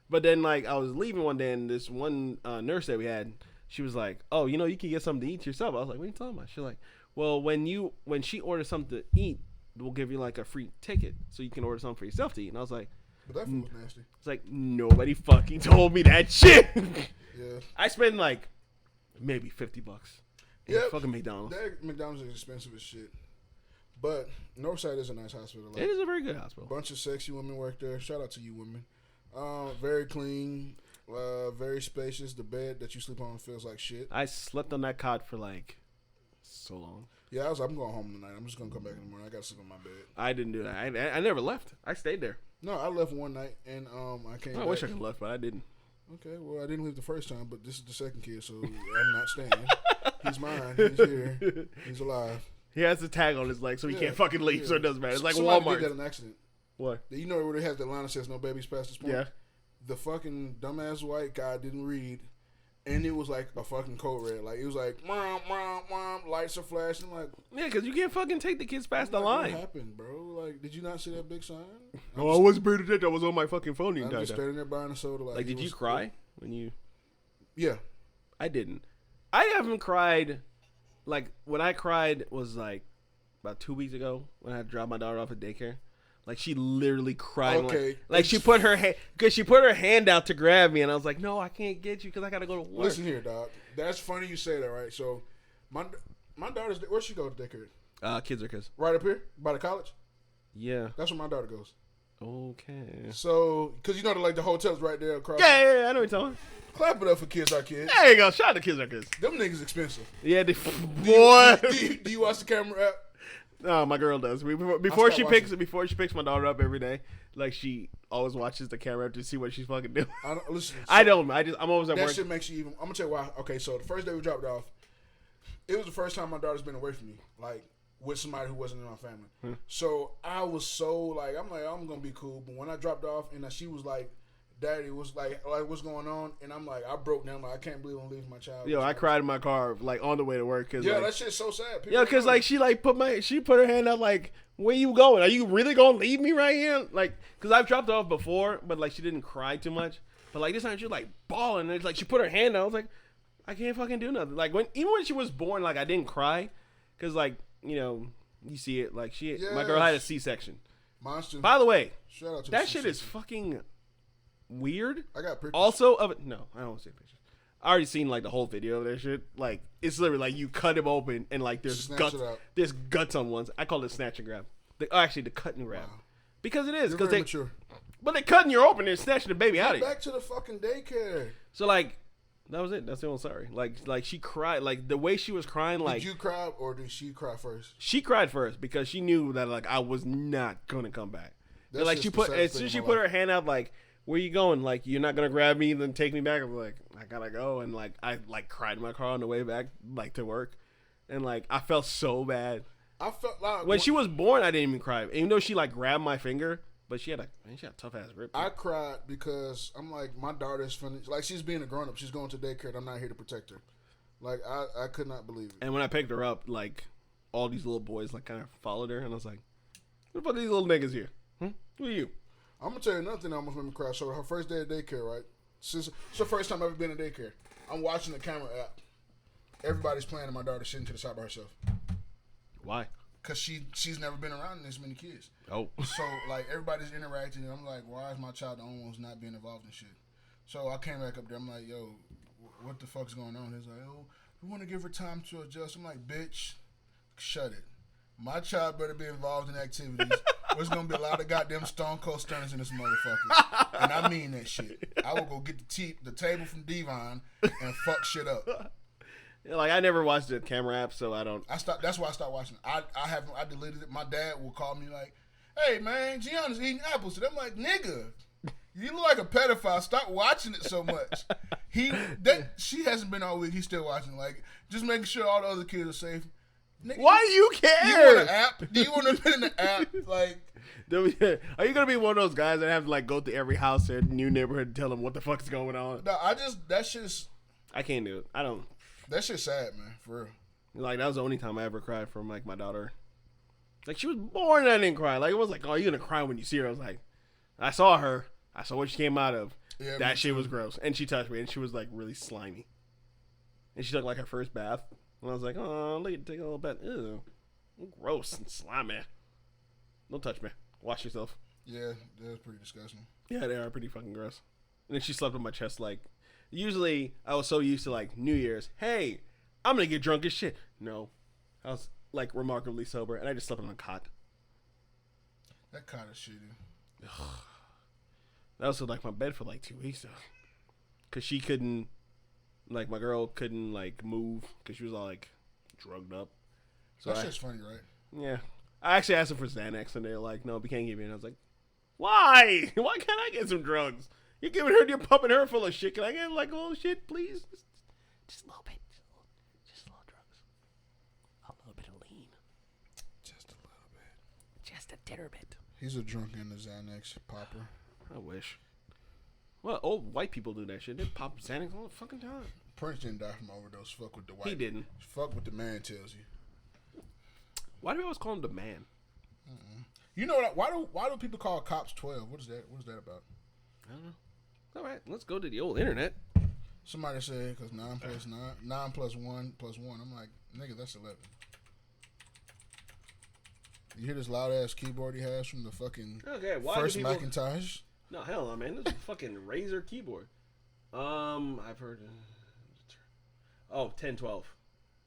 But then like I was leaving one day and this one nurse that we had, she was like, oh, you can get something to eat yourself. I was like, what are you talking about? She's like, well, when she orders something to eat, we'll give you like a free ticket so you can order something for yourself to eat. And I was like, but that food was nasty. it's like, nobody fucking told me that shit. Yeah. I spend like maybe $50. Yeah. Fucking McDonald's. That McDonald's is expensive as shit. But Northside is a nice hospital. Like, It is a very good hospital. bunch of sexy women work there. Shout out to you women. Very clean, very spacious. The bed that you sleep on feels like shit. I slept on that cot for like so long. Yeah, I'm going home tonight. I'm just gonna come back in the morning. I gotta sleep on my bed. I didn't do that. I never left. I stayed there. No, I left one night and I came. I back. wish I could have left, but I didn't. Okay, well, I didn't leave the first time, but this is the second kid, so I'm not staying. He's mine. He's here. He's alive. He has a tag on his leg, so he Yeah, can't fucking leave. yeah. So it doesn't matter. It's like Somebody Walmart. did that in an accident. What? You know where they have the line that says no babies past this point? Yeah. The fucking dumbass white guy didn't read, and it was like a fucking code red. Like, it was like, mwah, mwah, mwah, lights are flashing. Like, Yeah, because you can't fucking take the kids past the like, line. what happened, bro? Like, did you not see that big sign? Oh, I wasn't paying attention. I was on my fucking phone the I'm entire just time. standing there buying a soda. Like, did you cry when you? Yeah. I didn't. I haven't cried. Like, when I cried was like about 2 weeks ago when I had to drop my daughter off at daycare. Like, she literally cried. Okay. Like she put her hand, because she put her hand out to grab me, and I was like, no, I can't get you because I got to go to work. Listen here, dog. That's funny you say that, right? So, my daughter's, where she go to daycare? Kids are kids. Right up here? By the college? Yeah. That's where my daughter goes. Okay. So, because you know, like the hotel's right there across. Yeah, I know what you're talking. Clap it up for Kids Are Kids. There you go. Shout out to Kids Are Kids. Them niggas expensive. Yeah, Boy. Do you watch the camera app? No, my girl does. Before she picks my daughter up every day, like she always watches the camera to see what she's fucking doing. I'm always at that work. shit makes you even. I'm gonna tell you why. Okay, so the first day we dropped off, it was the first time my daughter's been away from me, like with somebody who wasn't in my family. So I was so like, I'm gonna be cool. But when I dropped off and she was like, Daddy was like what's going on? And I'm like, I broke down. Like, I can't believe I'm leaving my child. Yo, I cried in my car like on the way to work. Cause, that shit's so sad. Yo, because like she put her hand out like, where you going? Are you really gonna leave me right here? Like, because I've dropped her off before, but like she didn't cry too much. But like this time she was like bawling. And it's like she put her hand out. I was like, I can't fucking do nothing. Like even when she was born, like I didn't cry, because like you see it like my girl had a C-section. Monster. By the way, shout out to that shit is fucking weird. I got pictures. Also of it. No, I don't want to see pictures. I already seen like the whole video of that shit. Like it's literally like you cut him open and like there's guts. There's guts on ones. I call it snatch and grab. Actually, the cut and grab. Wow. Because it is. Because they mature. But they cutting you open and snatching the baby out of you. Back to the fucking daycare. So like, that was it. That's the only sorry. Like she cried. Like the way she was crying. Like, did you cry or did she cry first? She cried first because she knew that like I was not gonna come back. Like she put as soon as she put her hand out like, where you going? Like, you're not gonna grab me and then take me back? I'm like, I gotta go. And like I like cried in my car on the way back like to work, and like I felt so bad. I felt like when she was born, I didn't even cry, even though she like grabbed my finger. But she had a tough ass grip. I cried because I'm like, my daughter's funny. Like, she's being a grown up. She's going to daycare, and I'm not here to protect her. Like, I could not believe it. And when I picked her up, like, all these little boys like kind of followed her, and I was like, "What the fuck are these little niggas here? Who are you?" I'm gonna tell you another thing that almost made me cry. So her first day at daycare, right? Since it's the first time I've ever been in daycare. I'm watching the camera app. Everybody's playing, and my daughter's sitting to the side by herself. Why? Because she's never been around this many kids. Oh. So, like, everybody's interacting, and I'm like, why is my child the only one who's not being involved in shit? So I came back up there. I'm like, yo, what the fuck's going on? He's like, oh, we want to give her time to adjust. I'm like, bitch, shut it. My child better be involved in activities. There's going to be a lot of goddamn Stone Cold Stunners in this motherfucker. And I mean that shit. I will go get the table from Devon and fuck shit up. Like, I never watched the camera app, so I don't. That's why I stopped watching. I deleted it. My dad will call me like, "Hey man, Gianna's eating apples." And I'm like, "Nigga, you look like a pedophile. Stop watching it so much." She hasn't been all week. He's still watching. Like, just making sure all the other kids are safe. Nigga, why do you care? You want an app? Do you want to be in the app? Like, are you gonna be one of those guys that have to like go to every house in a new neighborhood and tell them what the fuck's going on? No, that shit's. I can't do it. I don't. That shit's sad, man. For real. Like, that was the only time I ever cried from, like, my daughter. Like, she was born and I didn't cry. Like, it was like, oh, you're going to cry when you see her. I was like, I saw her. I saw what she came out of. Yeah, that shit was gross. And she touched me, and she was, like, really slimy. And she took, like, her first bath. And I was like, oh, let me take a little bit. Ew. Gross and slimy. Don't touch me. Wash yourself. Yeah, that's pretty disgusting. Yeah, they are pretty fucking gross. And then she slept on my chest, like... Usually, I was so used to, like, New Year's. Hey, I'm going to get drunk as shit. No. I was, like, remarkably sober, and I just slept on a cot. That kind of shitty. That was, like, my bed for, like, 2 weeks, though. Because she couldn't, like, my girl couldn't, like, move. Because she was all, like, drugged up. So That's just funny, right? Yeah. I actually asked them for Xanax, and they were like, no, we can't give you. And I was like, why? Why can't I get some drugs? You're giving her, you're pumping her full of shit. Can I get like a little shit, please? Just a little bit. Just a little drugs. A little bit of lean. Just a little bit. Just a titter bit. He's a drunk in the Xanax popper. I wish. Well, old white people do that shit. They pop Xanax all the fucking time. Prince didn't die from overdose. Fuck with the white. He didn't. Fuck what the man tells you. Why do we always call him the man? You know what? Why do people call cops 12? What is that? What is that about? I don't know. All right, let's go to the old internet. Somebody said because 9 plus 1 plus 1. I'm like, nigga, that's 11. You hear this loud ass keyboard he has from the fucking first Macintosh? No, hell no, man. This is a fucking Razer keyboard. I've heard. 1012.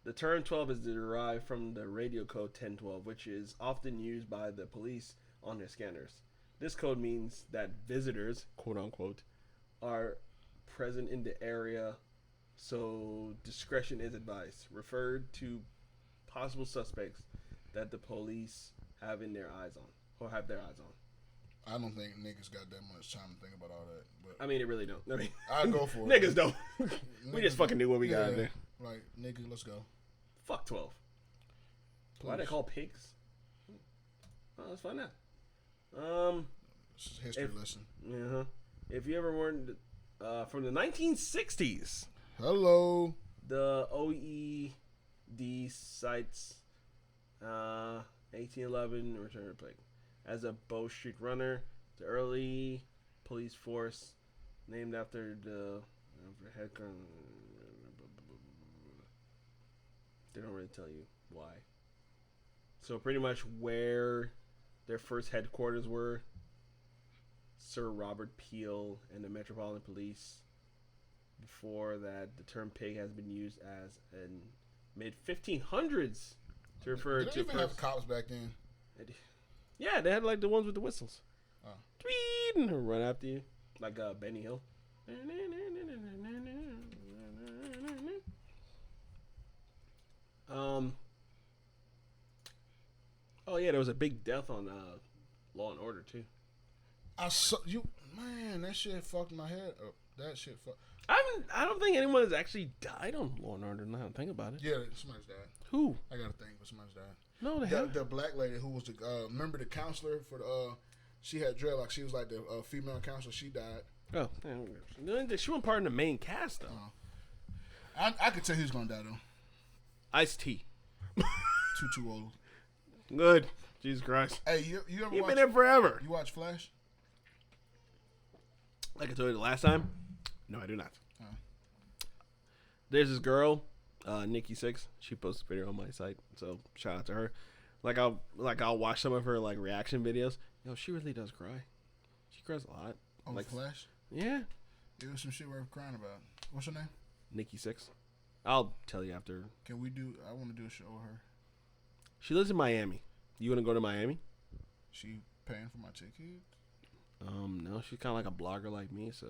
The term 12 is derived from the radio code 1012, which is often used by the police on their scanners. This code means that visitors, quote unquote, are present in the area, so discretion is advised. Referred to possible suspects that the police have in their eyes on, or have their eyes on. I don't think niggas got that much time to think about all that. But I mean, it really don't. I mean, I'd go for it. Niggas don't. We just fucking knew what we got in there. Like, nigga, let's go. Fuck 12. Why they call pigs? Oh, let's find out. This is a history lesson. Uh-huh. If you ever weren't from the 1960s. Hello. The OED cites 1811 return to plague as a Bow Street runner. The early police force named after the headquarters. They don't really tell you why. So pretty much where their first headquarters were, Sir Robert Peel and the Metropolitan Police. Before that, the term pig has been used as in mid 1500s to refer Did to. they even have cops back then? Yeah, they had like the ones with the whistles. Oh. Tweed and run after you, like Benny Hill. Oh yeah, there was a big death on Law and Order too. That shit fucked my head up. That shit fucked. I don't think anyone has actually died on Law and Order. Now I think about it. Yeah, somebody's died. Who? I gotta think, but somebody's died. No, they haven't. The black lady who was the remember the counselor for the she had dreadlocks. She was like the female counselor. She died. Oh, she wasn't part of the main cast though. I could tell who's gonna die though. Ice-T. Too old. Good. Jesus Christ. Hey, you ever? You've been there forever. You watch Flash? Like I told you the last time. No, I do not. There's this girl, Nikki Six. She posted a video on my site, so shout out to her. I'll watch some of her like reaction videos. Yo, she really does cry. She cries a lot. On like Flash? Yeah. It was some shit worth crying about. What's her name? Nikki Six. I'll tell you after. I want to do a show with her. She lives in Miami. You want to go to Miami? She paying for my ticket? No, she's kind of like a blogger like me, so.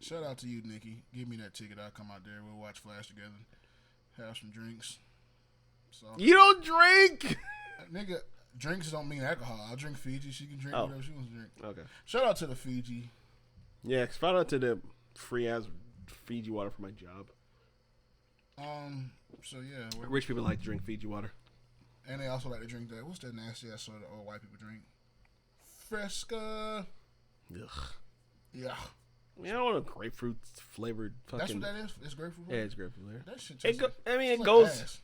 Shout out to you, Nikki. Give me that ticket. I'll come out there. We'll watch Flash together. Have some drinks. So you don't drink! Nigga, drinks don't mean alcohol. I'll drink Fiji. She can drink whatever she wants to drink. Okay. Shout out to the Fiji. Yeah, shout out to the free-ass Fiji water for my job. So, yeah. Rich people like to drink Fiji water. And they also like to drink that. What's that nasty ass soda old white people drink? Fresca. Ugh. Yeah. I mean, I don't want a grapefruit flavored fucking. That's what that is? It's grapefruit flavor? Yeah, it's grapefruit flavor. That shit it like goes. Ass.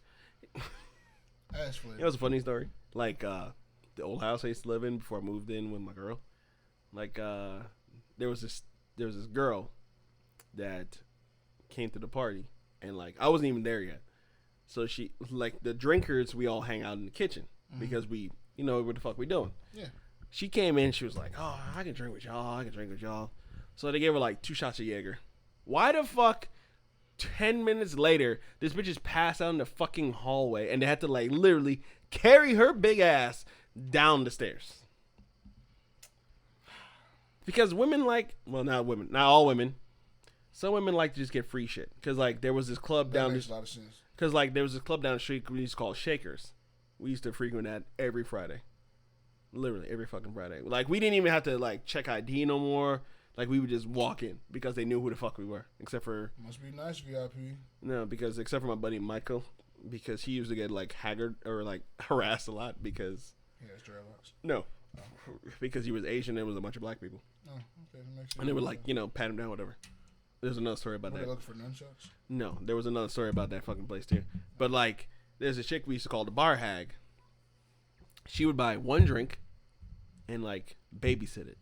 Ass flavor. You know, it's a funny story. Like, the old house I used to live in before I moved in with my girl. Like, there was this girl that came to the party. And, like, I wasn't even there yet. So she, like, the drinkers, we all hang out in the kitchen. Because we, you know, what the fuck we doing. Yeah. She came in, she was like, oh, I can drink with y'all. So they gave her, like, 2 shots of Jaeger. Why the fuck, 10 minutes later, this bitch is passed out in the fucking hallway. And they had to, like, literally carry her big ass down the stairs. Because women like, well, not women, not all women. Some women like to just get free shit. Because, like, there was this club down the street. Because, like, there was this club down the street we used to call Shakers. We used to frequent that every Friday. Literally, every fucking Friday. Like, we didn't even have to, like, check ID no more. Like, we would just walk in. Because they knew who the fuck we were. Except for... Must be nice VIP. No, because except for my buddy Michael. Because he used to get, like, haggard or, like, harassed a lot. Because... He has dreadlocks. No. Oh. Because he was Asian and it was a bunch of black people. Oh, okay. That makes sense. And they would, like, you know, pat him down, whatever. There's another story about that. Were they looking for nunchucks? No, there was another story about that fucking place too. But like, there's a chick we used to call the bar hag. She would buy 1 drink, and like babysit it.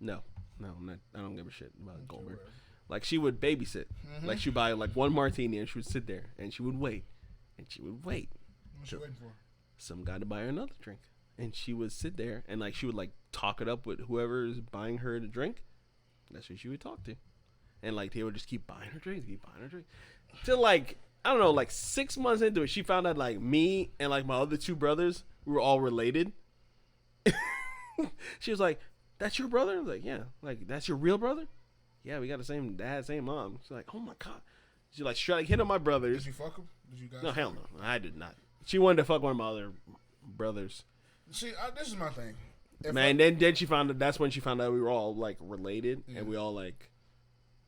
No, I'm not. I don't give a shit about Goldberg. Like she would babysit. Like she'd buy like one martini and she would sit there and she would wait. And she would wait. What's she waiting for? Some guy to buy her another drink. And she would sit there and like she would like talk it up with whoever is buying her the drink. That's who she would talk to. And like they would just keep buying her drinks, Till like, I don't know, like 6 months into it, she found out like me and like my other two brothers, we were all related. She was like, "That's your brother?" I was like, "Yeah." Like, "That's your real brother?" "Yeah, we got the same dad, same mom." She's like, "Oh my god." She like straight like hit on my brothers. Did you fuck him? Did you guys? No, hell no. I did not. She wanted to fuck one of my other brothers. See, this is my thing. Then she found out. That's when she found out we were all like related, and we all like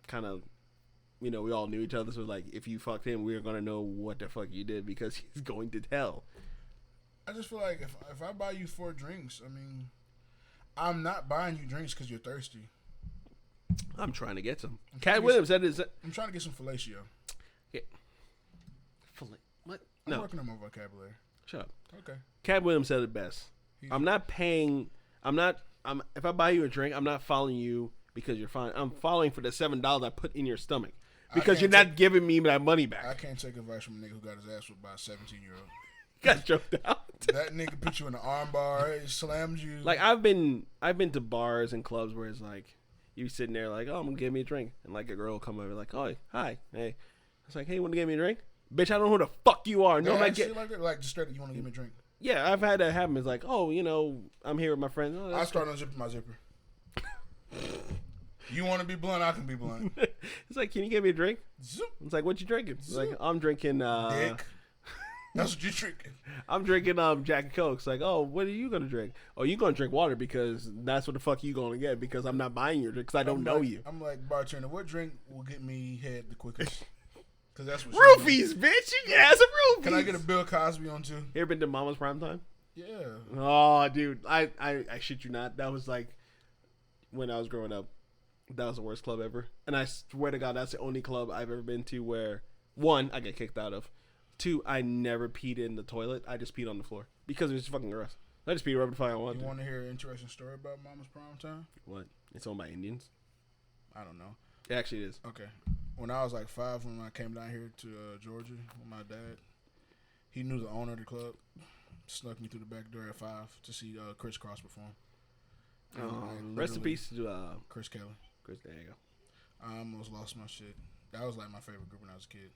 kind of, we all knew each other. So like, if you fucked him, we were gonna know what the fuck you did because he's going to tell. I just feel like if I buy you 4 drinks, I mean, I'm not buying you drinks because you're thirsty. I'm trying to get some. Cat Williams said this. I'm trying to get some fellatio. Yeah. What? I'm No. working on my vocabulary. Shut up. Okay. Cat Williams said it best. I'm not paying. If I buy you a drink, I'm not following you because you're fine. I'm following for the $7 I put in your stomach because you're not giving me that money back. I can't take advice from a nigga who got his ass whipped by a 17-year-old. Got choked out. That nigga put you in the arm bar, he slammed you. Like I've been to bars and clubs where it's like you sitting there like, "Oh, I'm gonna give me a drink," and like a girl will come over like, "Oh, hi, hey." It's like, "Hey, you want to give me a drink?" Bitch, I don't know who the fuck you are. No, like that, like just straight up, you want to give me a drink? Yeah, I've had that happen. It's like, "Oh, I'm here with my friends." Oh, I start unzipping my zipper. You want to be blunt? I can be blunt. It's like, "Can you give me a drink?" Zoop. It's like, "What you drinking?" It's like, "I'm drinking Dick. That's what you drinking. I'm drinking Jack and Coke." It's like, "Oh, what are you gonna drink?" "Oh, you gonna drink water because that's what the fuck you gonna get because I'm not buying your drink because I don't know you." I'm like, bartender, what drink will get me head the quickest? Because that's what roofies, bitch. You can have some roofies. Can I get a Bill Cosby on too? You ever been to Mama's Prime Time? Yeah. Oh, dude, I shit you not. That was like when I was growing up. That was the worst club ever. And I swear to God, that's the only club I've ever been to where, 1, I get kicked out of. 2, I never peed in the toilet. I just peed on the floor because it was fucking gross. I just peed wherever the fuck I wanted. You want to hear an interesting story about Mama's Prime Time? What? It's owned by Indians? I don't know. It actually is. Okay. When I was like 5, when I came down here to Georgia with my dad, he knew the owner of the club. Snuck me through the back door at 5 to see Chris Cross perform. Rest in peace to Chris Kelly. Chris, there you go. I almost lost my shit. That was like my favorite group when I was a kid.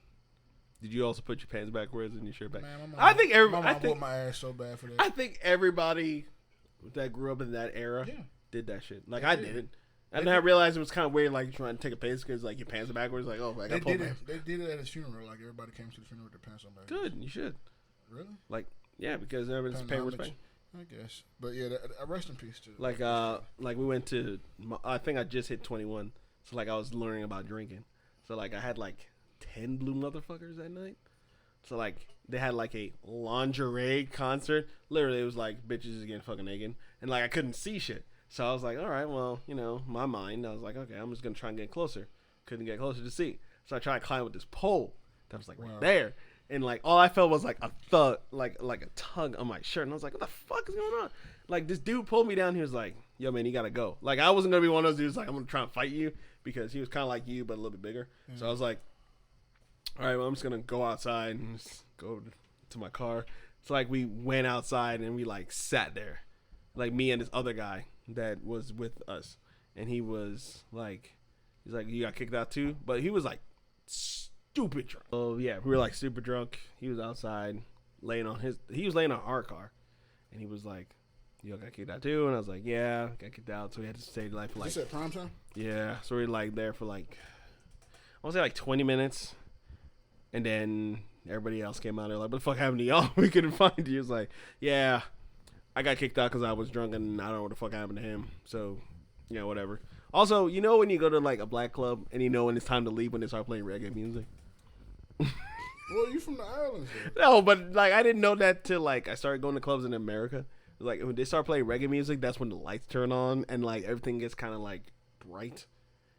Did you also put your pants backwards and your shirt back? Man, my mom, I think my mom whooped my ass so bad for that. I think everybody that grew up in that era did that shit. Like I didn't. And then I realized it was kind of weird, like trying to take a piss because like your pants are backwards. Like, oh, I got pulled back. They did it at his funeral. Like everybody came to the funeral with their pants on back. Good, you should. Really? Like, yeah, because everybody's paying respect. I guess, but yeah, rest in peace too. Like we went to. I think I just hit 21, so like I was learning about drinking. So like I had like 10 blue motherfuckers that night. So like they had like a lingerie concert. Literally, it was like bitches just getting fucking naked, and like I couldn't see shit. So I was like, all right, well, my mind, I was like, okay, I'm just gonna try and get closer. Couldn't get closer to see, so I tried to climb with this pole that was like right there, and like all I felt was like a thud, like a tug on my shirt, and I was like, what the fuck is going on? Like this dude pulled me down. He was like, yo man, you gotta go. Like I wasn't gonna be one of those dudes like I'm gonna try and fight you because he was kind of like you but a little bit bigger. Mm-hmm. So I was like, all right, well I'm just gonna go outside and just go to my car. So like we went outside and we like sat there, like me and this other guy that was with us, and he was like, he's like, you got kicked out too? But he was like stupid drunk. Oh yeah, we were like super drunk. He was outside laying on he was laying on our car, and he was like, you got kicked out too? And I was like, yeah, got kicked out. So we had to stay like for like. You said prime time? Yeah, so we were like there for like, I want to say like 20 minutes, and then everybody else came out there like, what the fuck happened to y'all? We couldn't find you. He was like, yeah, I got kicked out because I was drunk and I don't know what the fuck happened to him. So, yeah, whatever. Also, when you go to like a black club and when it's time to leave when they start playing reggae music? Well, you from the islands, though. No, but like I didn't know that till like I started going to clubs in America. Like when they start playing reggae music, that's when the lights turn on and like everything gets kind of like bright.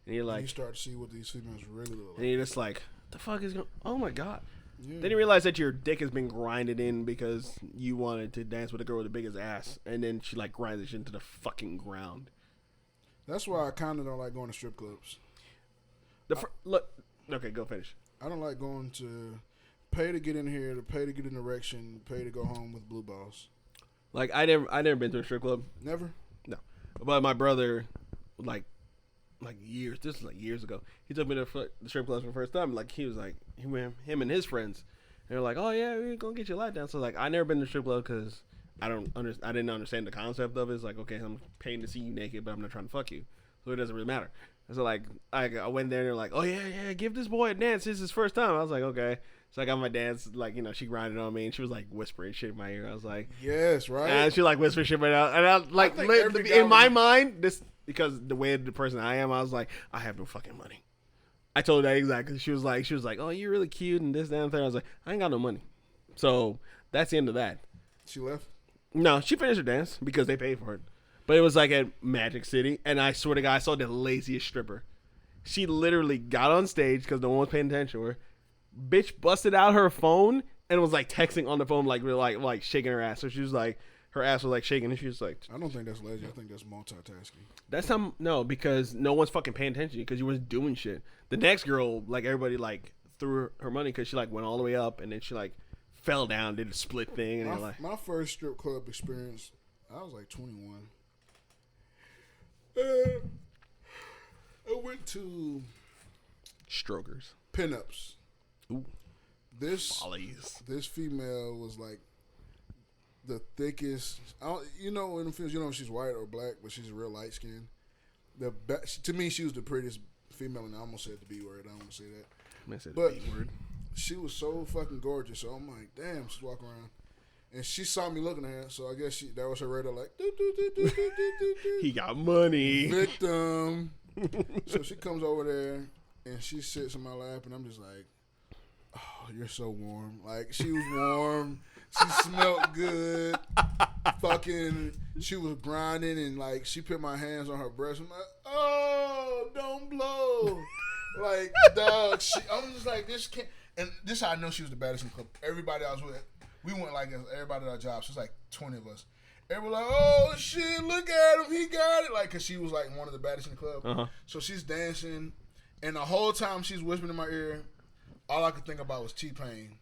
And you're like, you start to see what these females really look like. And you're just like, the fuck is going? Oh my god. Yeah. Then you realize that your dick has been grinded in because you wanted to dance with a girl with the biggest ass, and then she like grinds it into the fucking ground. That's why I kind of don't like going to strip clubs. Look. Okay, go finish. I don't like going to pay to get in here, to pay to get an erection, pay to go home with blue balls. Like I never been to a strip club. Never. No, but my brother, like years. This is like years ago. He took me to the strip club for the first time. Like he was like him and his friends. They were like, oh yeah, we're gonna get you a lap dance. So like I never been to a strip club because I didn't understand the concept of it. It's like, okay, I'm paying to see you naked, but I'm not trying to fuck you, so it doesn't really matter. So like I went there and they're like, oh yeah, give this boy a dance. This is his first time. I was like, okay. So I got my dance, like, she grinded on me and she was like whispering shit in my ear. I was like, yes, right. And she like whispering shit, and I like in my mind, this because the way the person I am, I was like, I have no fucking money. I told her that exactly. She was like, oh, you're really cute and this, that, and that. I was like, I ain't got no money. So that's the end of that. She left? No, she finished her dance because they paid for it. But it was like at Magic City, and I swear to God, I saw the laziest stripper. She literally got on stage because no one was paying attention to her. Bitch busted out her phone and was like texting on the phone, like shaking her ass. So she was like, her ass was like shaking, and she was like, I don't think that's lazy. I think that's multitasking. That's no, because no one's fucking paying attention because you was doing shit. The next girl, like everybody like threw her money because she like went all the way up and then she like fell down, did a split thing, and my first strip club experience, I was like 21. I went to strokers, pinups. Ooh, this follies. This female was like the thickest. In the films, she's white or black, but she's real light skinned. To me, she was the prettiest female, and I almost said the B word. I don't want to say that. I said the B word. She was so fucking gorgeous. So I'm like, damn, she's walking around. And she saw me looking at her, so I guess that was her radar, like, he got money. Victim. So she comes over there, and she sits in my lap, and I'm just like, oh, you're so warm. Like, she was warm. She smelled good. Fucking, she was grinding, and, like, she put my hands on her breast. I'm like, oh, don't blow. Like, dog, I'm just like, this can't. And this is how I know she was the baddest in the club. Everybody I was with, we went like everybody at our jobs. So it's like 20 of us. Everybody like, oh shit, look at him, he got it. Like, cause she was like one of the baddest in the club. Uh-huh. So she's dancing, and the whole time she's whispering in my ear, all I could think about was T-Pain.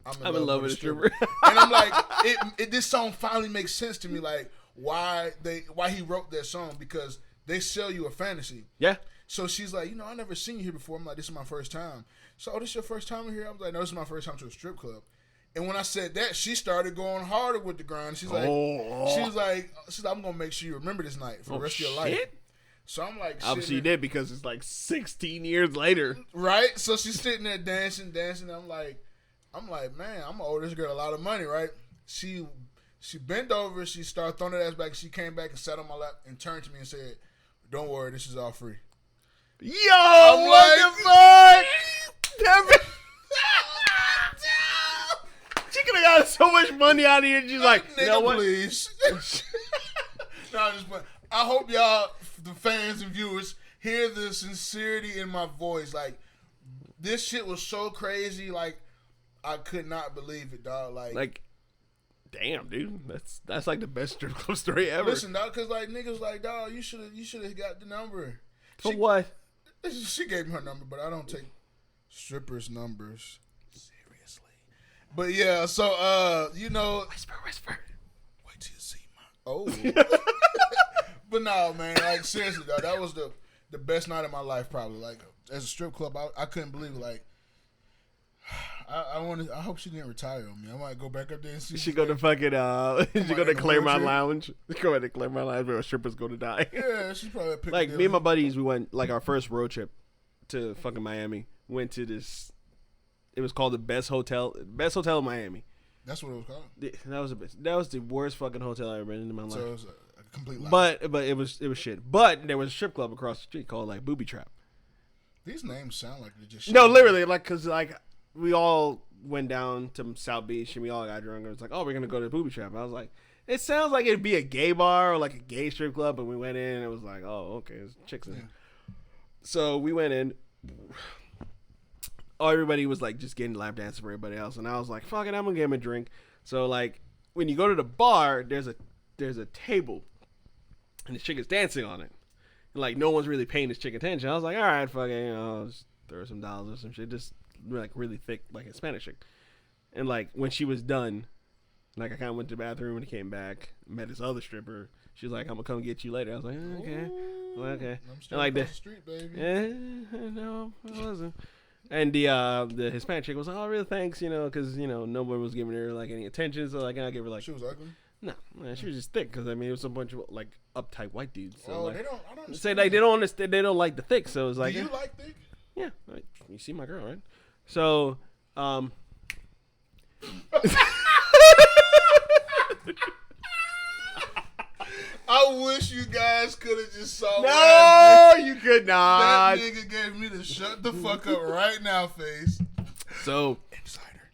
I'm in love with a stripper. And I'm like, this song finally makes sense to me. Like, why he wrote that song, because they sell you a fantasy. Yeah. So she's like, I never seen you here before. I'm like, this is my first time. So, this is your first time here? I was like, no, this is my first time to a strip club. And when I said that, she started going harder with the grind. She's like, I'm gonna make sure you remember this night for the rest of your life. So I'm like, obviously you did, because it's like 16 years later, right? So she's sitting there dancing. I'm like, man, I'm gonna owe this girl a lot of money, right? She bent over, she started throwing her ass back. She came back and sat on my lap and turned to me and said, "Don't worry, this is all free." Yo, what the fuck? She could have got so much money out of here. She's like, you know what? Please. No, I hope y'all, the fans and viewers, hear the sincerity in my voice. Like, this shit was so crazy. Like, I could not believe it, dog. Like, damn, dude, that's like the best strip club story ever. Listen, dog, because like niggas like, dog, you should have got the number. For what? She gave me her number, but I don't take strippers' numbers seriously. But yeah, so whisper. Wait till you see But no, man, like seriously, dog, that was the best night of my life, probably. Like, as a strip club, I couldn't believe it. Like, I hope she didn't retire on me. I might go back up there and see. She go to fucking she go to Claremont Lounge. Go to Claremont Lounge where a stripper's go to die. Yeah, she's probably like me and my buddies. We went like our first road trip to fucking Miami. Went to this. It was called the best hotel in Miami. That's what it was called. That was the worst fucking hotel I ever been in my life. So it was a complete lie. But it was shit. But there was a strip club across the street called like Booby Trap. These names sound like they're just no, literally, like, cause like we all went down to South Beach and we all got drunk and it was like, oh, we're gonna go to the Booby Trap. And I was like, it sounds like it'd be a gay bar or like a gay strip club. And we went in and it was like, oh, okay, there's chicks in. Yeah. So we went in. Oh, everybody was like just getting lap dances for everybody else, and I was like, fuck it, I'm gonna get him a drink. So like when you go to the bar, there's a table and the chick is dancing on it. Like no one's really paying this chick attention. I was like, all right, fuck it, I'll just throw her some dollars or some shit. Just like really thick, like Hispanic chick. And like when she was done, like I kind of went to the bathroom and came back, met this other stripper. She was like, I'm gonna come get you later. I was like, okay, well, okay. I'm still like across the street, baby. Yeah, no, I wasn't. And the Hispanic chick was like, oh, really, thanks, because, no one was giving her, like, any attention. So, like, I gave her, like... She was ugly? No, man, she was just thick. Because, I mean, it was a bunch of, like, uptight white dudes. So, like, I don't understand. Say, like, they don't understand. They don't like the thick. So, it's like... Do you like thick? Yeah. Like, you see my girl, right? So, I wish you guys could have just saw. No, you could not. That nigga gave me the shut the fuck up right now face. So, Insider.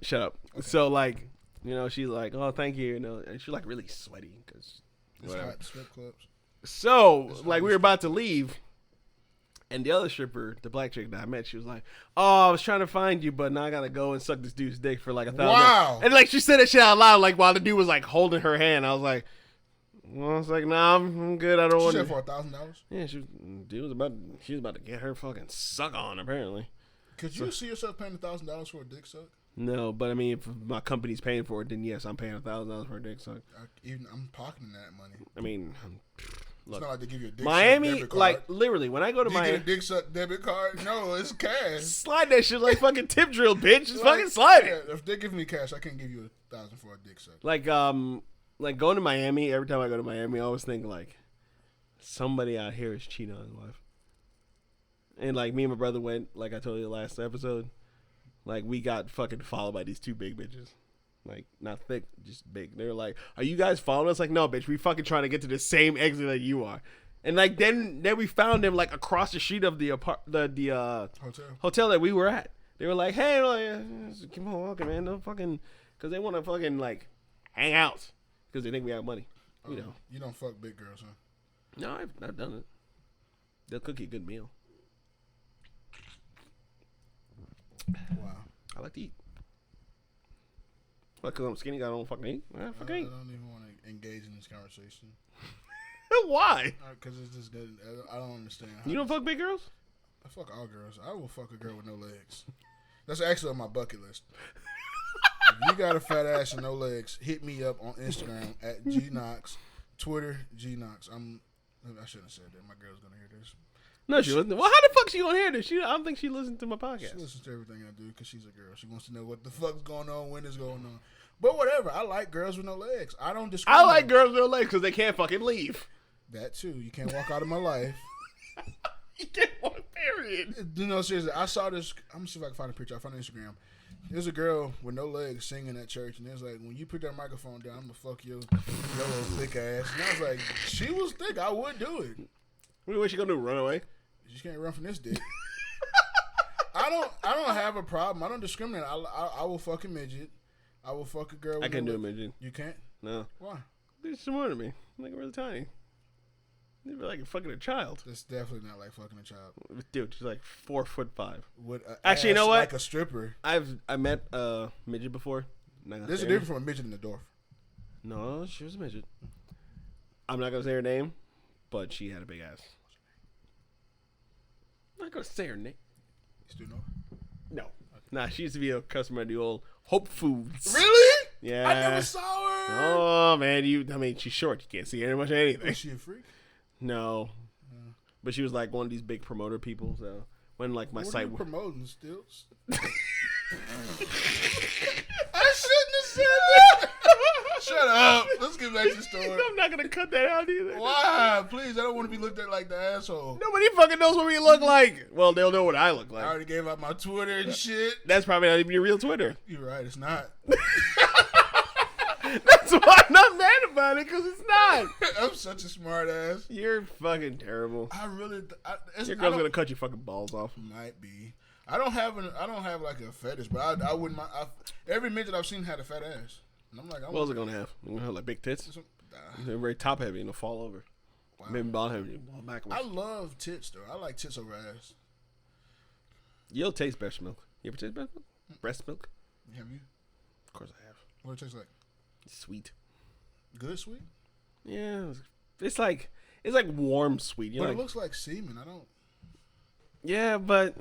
Shut up. Okay. So, like, she's like, oh, thank you, and she's like really sweaty because it's hot strip clubs. So, like, we were about to leave, and the other stripper, the black chick that I met, she was like, oh, I was trying to find you, but now I gotta go and suck this dude's dick for like $1,000. Wow. And like, she said that shit out loud, like, while the dude was like holding her hand. I was like, nah, I'm good. I don't want. She said for $1,000. Yeah, she was about to get her fucking suck on. Apparently. Could you see yourself paying $1,000 for a dick suck? No, but I mean, if my company's paying for it, then yes, I'm paying $1,000 for a dick suck. I'm pocketing that money. I mean, look, it's not like they give you a dick Miami, suck debit card. like literally, when I go to Do you Miami, get a dick suck debit card? No, it's cash. Slide that shit like fucking tip drill, bitch. Just fucking slide it. If they give me cash, I can't give you $1,000 for a dick suck. Like going to Miami, every time I go to Miami, I always think like somebody out here is cheating on his wife. And like me and my brother went, like I told you last episode, like we got fucking followed by these two big bitches. Like not thick, just big. They're like, "Are you guys following us?" Like, no, bitch, we fucking trying to get to the same exit that you are. And like then we found them like across the street of the hotel that we were at. They were like, "Hey, like, keep on walking, man. Don't fucking," because they want to fucking like hang out. Because they think we have money. You don't fuck big girls, huh? No, I've done it. They'll cook you a good meal. Wow. I like to eat. What, because I'm skinny, I don't fucking eat? I fucking eat. I don't even want to engage in this conversation. Why? Because it's just good. I don't understand. You don't fuck big girls? I fuck all girls. I will fuck a girl with no legs. That's actually on my bucket list. If you got a fat ass and no legs, hit me up on Instagram at GKnox, Twitter GKnox. I shouldn't have said that. My girl's gonna hear this. No, she wasn't. Well, how the fuck she gonna hear this? I don't think she listens to my podcast. She listens to everything I do because she's a girl. She wants to know what the fuck's going on, when it's going on. But whatever. I like girls with no legs. I don't discriminate. I like girls with no legs because they can't fucking leave. That too. You can't walk out of my life. You can't walk. Period. Seriously. I saw this. I'm gonna see if I can find a picture. I found it on Instagram. There's a girl with no legs singing at church, and it's like, when you put that microphone down, I'm gonna fuck your little thick ass. And I was like, she was thick. I would do it. What she gonna do? Run away? She can't run from this dick. I don't have a problem. I don't discriminate. I will fuck a midget. I will fuck a girl. With I can't do a midget. You can't? No. Why? They're smaller than me. Like really tiny. They're like fucking a child. That's definitely not like fucking a child. Dude, she's like 4'5". With actually, you know what? Like a stripper. I met a midget before. There's a difference from a midget and a dwarf. No, she was a midget. I'm not gonna say her name, but she had a big ass. I'm not gonna say her name. You still know her? No. Okay. Nah, she used to be a customer at the old Hope Foods. Really? Yeah. I never saw her. Oh man, she's short. You can't see very much of anything. Is she a freak? No. But she was like one of these big promoter people. So when like my site was promoting stilts. I shouldn't have said that. Shut up. Let's get back to the story. I'm not gonna cut that out either. Why? Please, I don't want to be looked at like the asshole. Nobody fucking knows what we look like. Well, they'll know what I look like. I already gave out my Twitter and shit. That's probably not even your real Twitter. You're right. It's not. That's why I'm not mad about it, because it's not. I'm such a smart ass. You're fucking terrible. I really. Your girl's gonna cut your fucking balls off. Might be. I don't have like a fetish, but I wouldn't mind. Every midget I've seen had a fat ass, and I'm like, what was it gonna have? It's gonna have like big tits. They're very top heavy and they'll fall over. Wow. Maybe bottom heavy, backwards. I love tits though. I like tits over ass. You'll taste breast milk. You ever taste breast milk? Breast milk? Have you? Of course I have. What it tastes like? It's sweet. Good sweet? Yeah, it's like It's like warm sweet. You know, But like, it looks like semen. I don't. yeah, but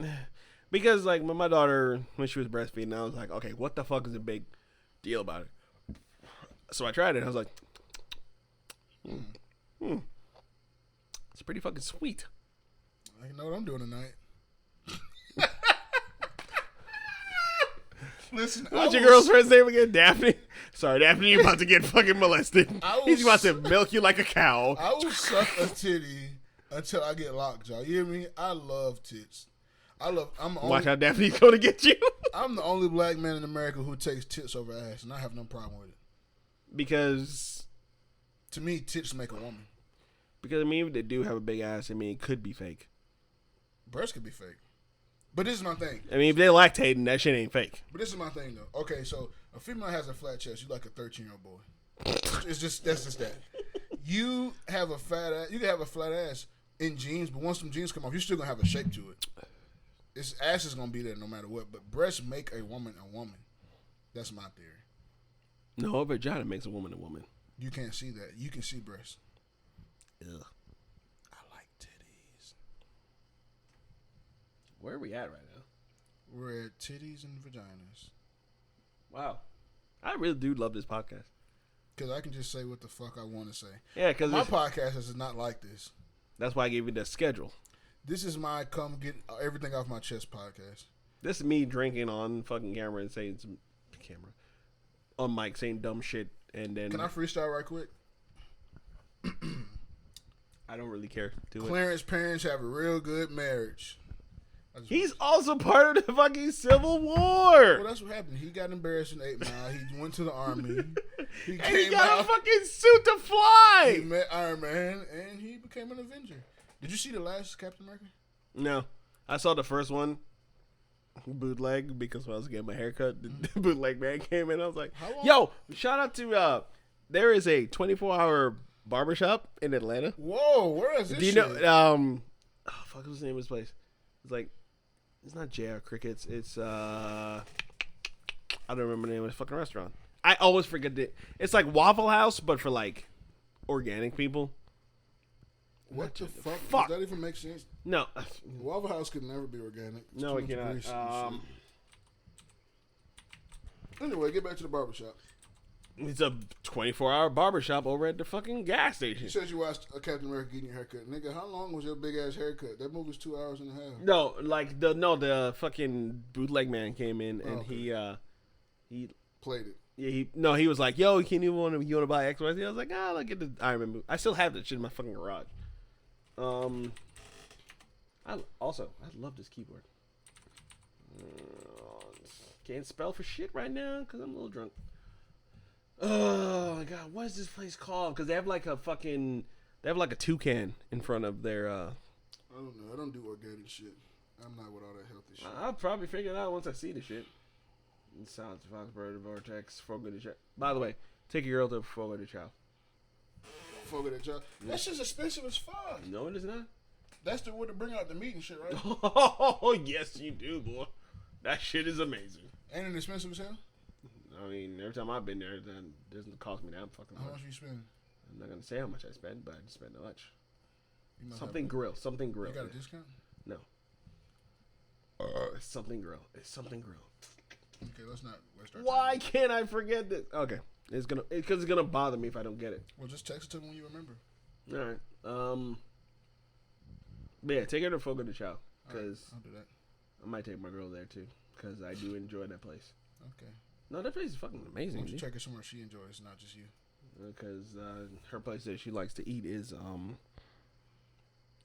because like when my daughter when she was breastfeeding, I was like, okay, what the fuck is a big deal about it? So I tried it. I was like, it's pretty fucking sweet. I know what I'm doing tonight. Listen, What's your girlfriend's name again? Daphne? Sorry, Daphne, you're about to get fucking molested. He's about to milk you like a cow. I will suck a titty until I get locked, y'all. You hear me? I love tits. Watch how Daphne's going to get you. I'm the only black man in America who takes tits over ass, and I have no problem with it. Because to me, tits make a woman. Because, I mean, if they do have a big ass, I mean, it could be fake. Breasts could be fake. But this is my thing. I mean, if they're lactating, that shit ain't fake. But this is my thing, though. Okay, so a female has a flat chest. You like a 13-year-old boy. That's just that. You have a fat ass. You can have a flat ass in jeans, but once some jeans come off, you're still gonna have a shape to it. Its ass is gonna be there no matter what. But breasts make a woman a woman. That's my theory. No, a vagina makes a woman a woman. You can't see that. You can see breasts. Ugh. I like titties. Where are we at right now? We're at titties and vaginas. Wow. I really do love this podcast. Because I can just say what the fuck I want to say. Yeah, because my podcast is not like this. That's why I gave you the schedule. This is my come get everything off my chest podcast. This is me drinking on fucking camera and saying some on mic saying dumb shit, and then Can I freestyle right quick? I don't really care. Clarence's parents have a real good marriage. He's also part of the fucking Civil War. Well, that's what happened. He got embarrassed in 8 Mile. He went to the army. He got a fucking suit to fly. He met Iron Man, and he became an Avenger. Did you see the last Captain America? No. I saw the first one, bootleg, because when I was getting my haircut, the bootleg man came in. I was like, yo, shout out to, there is a 24-hour barbershop in Atlanta. Whoa, where is this Do you shit? know, fuck, what's the name of this place? It's like, it's not JR Crickets. It's, I don't remember the name of the fucking restaurant. I always forget it. It's like Waffle House, but for like organic people. What the fuck? Does that even make sense? No. Waffle House could never be organic. It's No, it cannot. Anyway, get back to the barbershop. It's a 24-hour barbershop over at the fucking gas station. You said you watched Captain America getting your haircut. Nigga, how long was your big ass haircut? That movie's 2 hours and a half. No, like the fucking bootleg man came in and he played it. Yeah, he was like, yo, you want to buy X, Y, Z? I was like, I'll get the Iron Man movie. I still have that shit in my fucking garage. I love this keyboard. Can't spell for shit right now because I'm a little drunk. Oh my god, what is this place called? Because they have like a toucan in front of their. I don't know. I don't do organic shit. I'm not with all that healthy shit. I'll probably figure it out once I see the shit. Sounds Foxbird, Vortex, Fogo de Chao. By the way, take your girl to Fogo de Chao. Fogo de Chao. That shit's expensive as fuck. No, it is not. That's the way to bring out the meat and shit, right? Oh, yes, you do, boy. That shit is amazing. Ain't it expensive as hell? I mean, every time I've been there, it doesn't cost me that fucking much. How much you spend? I'm not gonna say how much I spend, but I just spend that much. Something grill. You got a discount? No. Something grill. It's something grill. Okay, let's start. Why can't I forget this? Okay, because it's gonna bother me if I don't get it. Well, just text it to me when you remember. All right. But yeah, take her to Fogo de Chao because I'll do that. I might take my girl there too because I do enjoy that place. Okay. No, that place is fucking amazing. Why don't you check it somewhere she enjoys, not just you? Because her place that she likes to eat is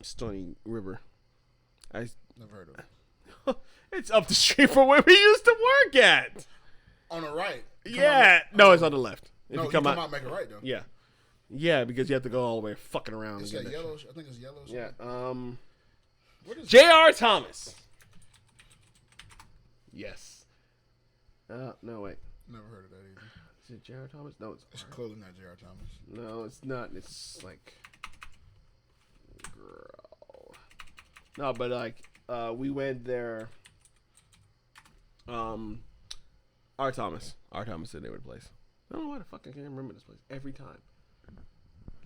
Stony River. I never heard of it. It's up the street from where we used to work at. On the right. No, it's on the left. If you come out, make it right though. Yeah. Yeah, because you have to go all the way fucking around. It's that yellow. I think it's yellow. Yeah. What is J.R. Thomas. Yes. No, wait. Never heard of that either. Is it J.R. Thomas? No, it's clearly not J.R. Thomas. No, it's not. It's like, girl. No, but like, we went there. R. Thomas said they were the place. I don't know why the fuck I can't remember this place every time.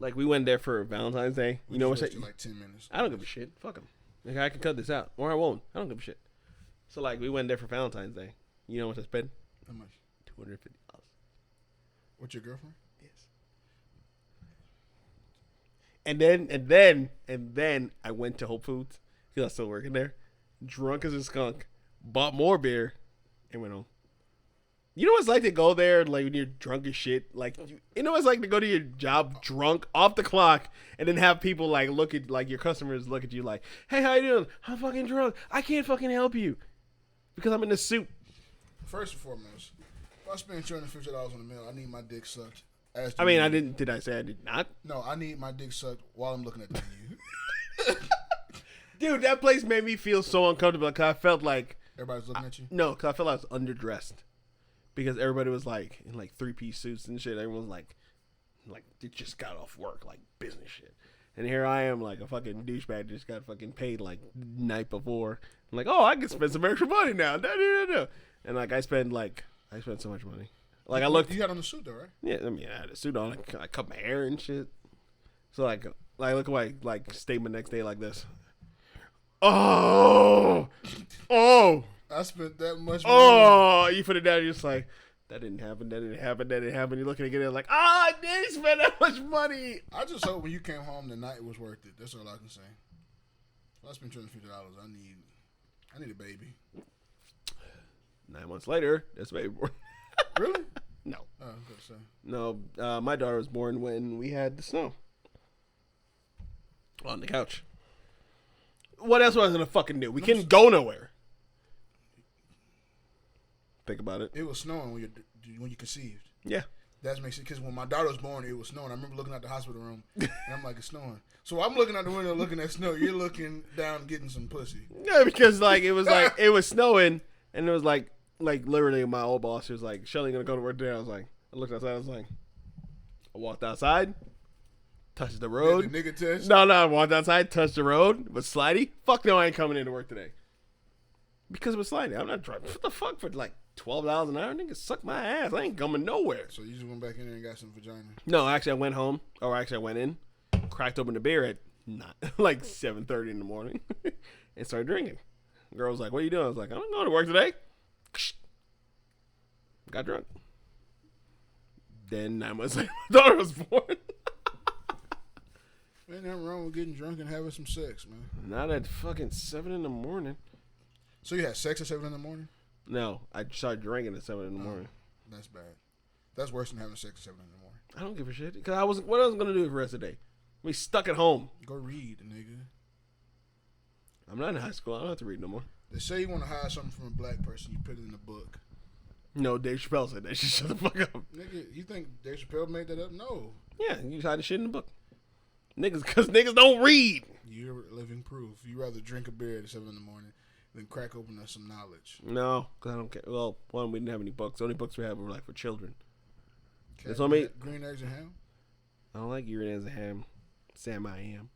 Like we went there for Valentine's Day. You know what's that? Like 10 minutes. I don't give a shit. Fuck them. Like I can cut this out, or I won't. I don't give a shit. So like we went there for Valentine's Day. You know what I spent? How much? $250. What's your girlfriend? Yes. And then I went to Whole Foods because I was still working there, drunk as a skunk, bought more beer, and went home. You know what it's like to go there like when you're drunk as shit? Like you know what it's like to go to your job drunk off the clock and then have people like look at like your customers look at you like, hey, how you doing? I'm fucking drunk. I can't fucking help you because I'm in a suit. First and foremost, if I spend $250 on a meal, I need my dick sucked. I mean, I didn't. Did I say I did not? No, I need my dick sucked while I'm looking at the menu. Dude, that place made me feel so uncomfortable because I felt like everybody's looking at you. No, because I felt like I was underdressed. Because everybody was like in like 3-piece suits and shit. Everyone was like they just got off work, like business shit. And here I am, like a fucking douchebag, just got fucking paid like night before. I'm like, oh, I can spend some extra money now. And like I spent so much money. Like I looked. You got on the suit though, right? Yeah, I mean I had a suit on. I cut my hair and shit. So like I look at my like statement next day like this. Oh. I spent that much money. Oh, you put it down, you're just like, that didn't happen. You're looking at it like, I did spend that much money. I just hope when you came home the night was worth it. That's all I can say. If I spent $250, I need a baby. 9 months later, that's baby born. Really? No. Oh, I was gonna say. No, my daughter was born when we had the snow. On the couch. What else was I gonna fucking do? We couldn't go nowhere. Think about it. It was snowing when you conceived. Yeah. That makes it because when my daughter was born, it was snowing. I remember looking out the hospital room, and I'm like, it's snowing. So I'm looking out the window, looking at snow. You're looking down, getting some pussy. Yeah, because like it was snowing, and it was like literally my old boss was like, Shelly gonna go to work today. I looked outside. I was like, I walked outside, touched the road. The nigga test. No, I walked outside, touched the road. Was slidey. Fuck no, I ain't coming into work today. Because it was slidey. I'm not driving. What the fuck for like $12 an hour? Nigga, suck my ass. I ain't coming nowhere. So you just went back in there and got some vagina? No, actually, I went home. Or actually, I went in, cracked open the beer at like 7:30 in the morning, and started drinking. The girl was like, "What are you doing?" I was like, "I'm going to work today." Got drunk. Then 9 months later, my daughter was born. Ain't nothing wrong with getting drunk and having some sex, man. Not at fucking 7 in the morning. So you had sex at 7 in the morning? No, I started drinking at 7 in the morning. That's bad. That's worse than having sex at 7 in the morning. I don't give a shit. Because what I was going to do for the rest of the day? We stuck at home. Go read, nigga. I'm not in high school. I don't have to read no more. They say you want to hide something from a black person, you put it in a book. No, Dave Chappelle said that. Shut the fuck up. Nigga, you think Dave Chappelle made that up? No. Yeah, you hide the shit in the book. Because niggas don't read. You're living proof. You rather drink a beer at 7 in the morning than crack open some knowledge. No, because I don't care. Well, one, we didn't have any books. The only books we had were like for children. That's green eggs and ham? I don't like green eggs and ham. Sam I am.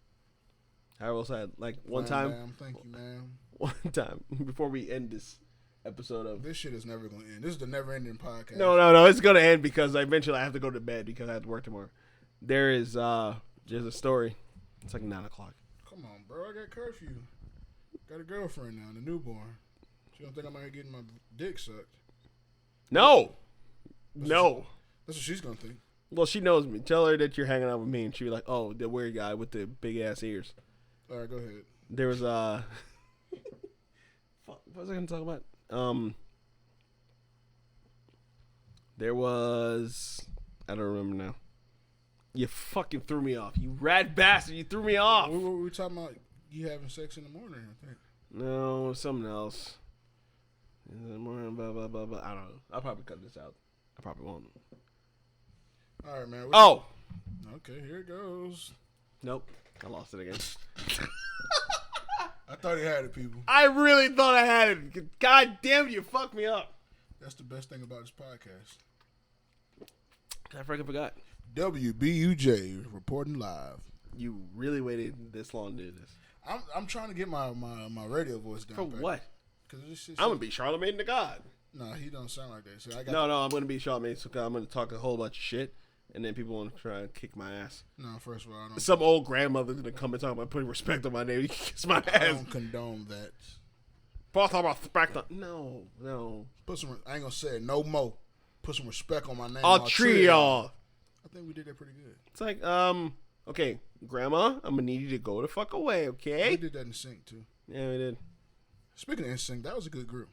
I also had like one Ma'am, time. thank you, ma'am. One time before we end this episode of this shit is never going to end. This is the never-ending podcast. No. It's going to end because eventually I have to go to bed because I have to work tomorrow. There's a story. It's like 9 o'clock. Come on, bro. I got curfew. Got a girlfriend now and a newborn. She don't think I'm out here getting my dick sucked. No. That's what she's going to think. Well, she knows me. Tell her that you're hanging out with me, and she'll be like, "Oh, the weird guy with the big ass ears." All right, go ahead. There was fuck, what was I gonna talk about? There was, I don't remember now. You fucking threw me off. You rat bastard. You threw me off. We were talking about you having sex in the morning, I think. No, something else. In the morning, blah blah blah blah. I don't know. I'll probably cut this out. I probably won't. All right, man. Okay, here it goes. Nope. I lost it again. I thought he had it, people. I really thought I had it. God damn, you fucked me up. That's the best thing about this podcast. I freaking forgot. WBUJ reporting live. You really waited this long to do this. I'm trying to get my radio voice down. For what? Because this shit. I'm gonna be Charlamagne the God. No, he don't sound like that. So no, I'm gonna be Charlamagne. So I'm gonna talk a whole bunch of shit, and then people want to try and kick my ass. No, first of all, I don't. Some old grandmother's gonna come and talk about putting respect on my name. You can kiss my I ass. don't condone that. Paul talk about respect on. No. Put some. I ain't gonna say it no more. Put some respect on my name. All three of y'all. I think we did that pretty good. It's like, okay, Grandma, I'm gonna need you to go the fuck away, okay? We did that in sync too. Yeah, we did. Speaking of NSYNC, that was a good group.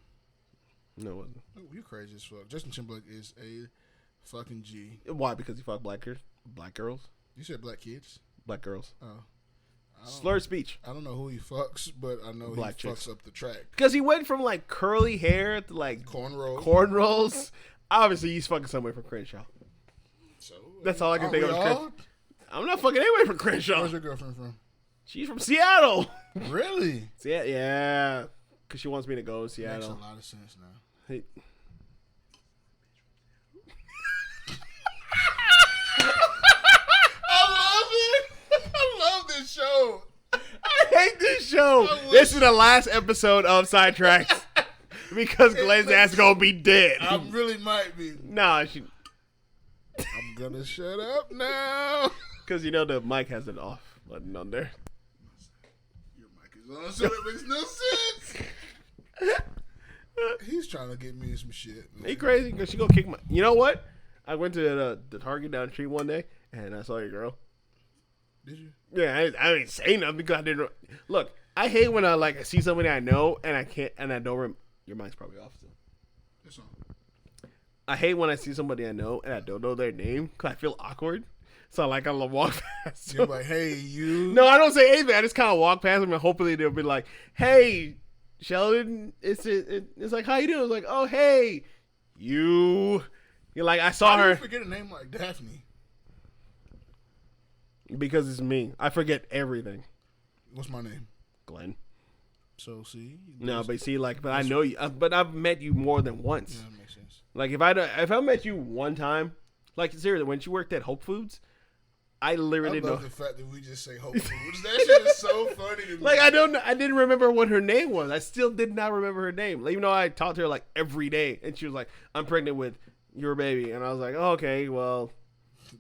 No, it wasn't. Oh, you crazy as fuck. Justin Timberlake is a fucking G. Why? Because he fucked black girls? You said black kids? Black girls. Oh. Slurred speech. I don't know who he fucks, but I know Black he chicks. fucks up the track. Because he went from like curly hair to like cornrows. Obviously, he's fucking somewhere from Crenshaw. So that's all I can think of. All? I'm not fucking anywhere from Crenshaw. Where's your girlfriend from? She's from Seattle. Really? Yeah. Because she wants me to go to Seattle. Makes a lot of sense now. Hey. I love this show. I hate this show. This is the last episode of Sidetracked because Glenn's ass gonna be dead. I really might be. Nah, I'm gonna shut up now. Because you know the mic has an off button on there. Your mic is on, so that makes no sense. He's trying to get me in some shit. Man. He crazy because she gonna kick my. You know what? I went to the Target down the street one day and I saw your girl. Did you? Yeah, I didn't say nothing because I didn't. Look, I hate when I see somebody I know and I can't and I don't. Your mic's probably off still. It's on. I hate when I see somebody I know and I don't know their name because I feel awkward. So I'm gonna walk past them. You're like, hey, you. No, I don't say anything. I just kind of walk past them and hopefully they'll be like, hey, Sheldon. It's like, how you doing? It's like, oh, hey, you. You're like, I saw her. How do you forget a name like Daphne? Because it's me. I forget everything. What's my name? Glenn. So, see? No, but see, like, but I know you. But I've met you more than once. Yeah, that makes sense. Like, if I met you one time, like, seriously, when you worked at Hope Foods, I literally didn't know. I love the fact that we just say Hope Foods. That shit is so funny to me. Like, I didn't remember what her name was. I still did not remember her name. Like, even though I talked to her, like, every day. And she was like, I'm pregnant with your baby. And I was like, oh, okay, well,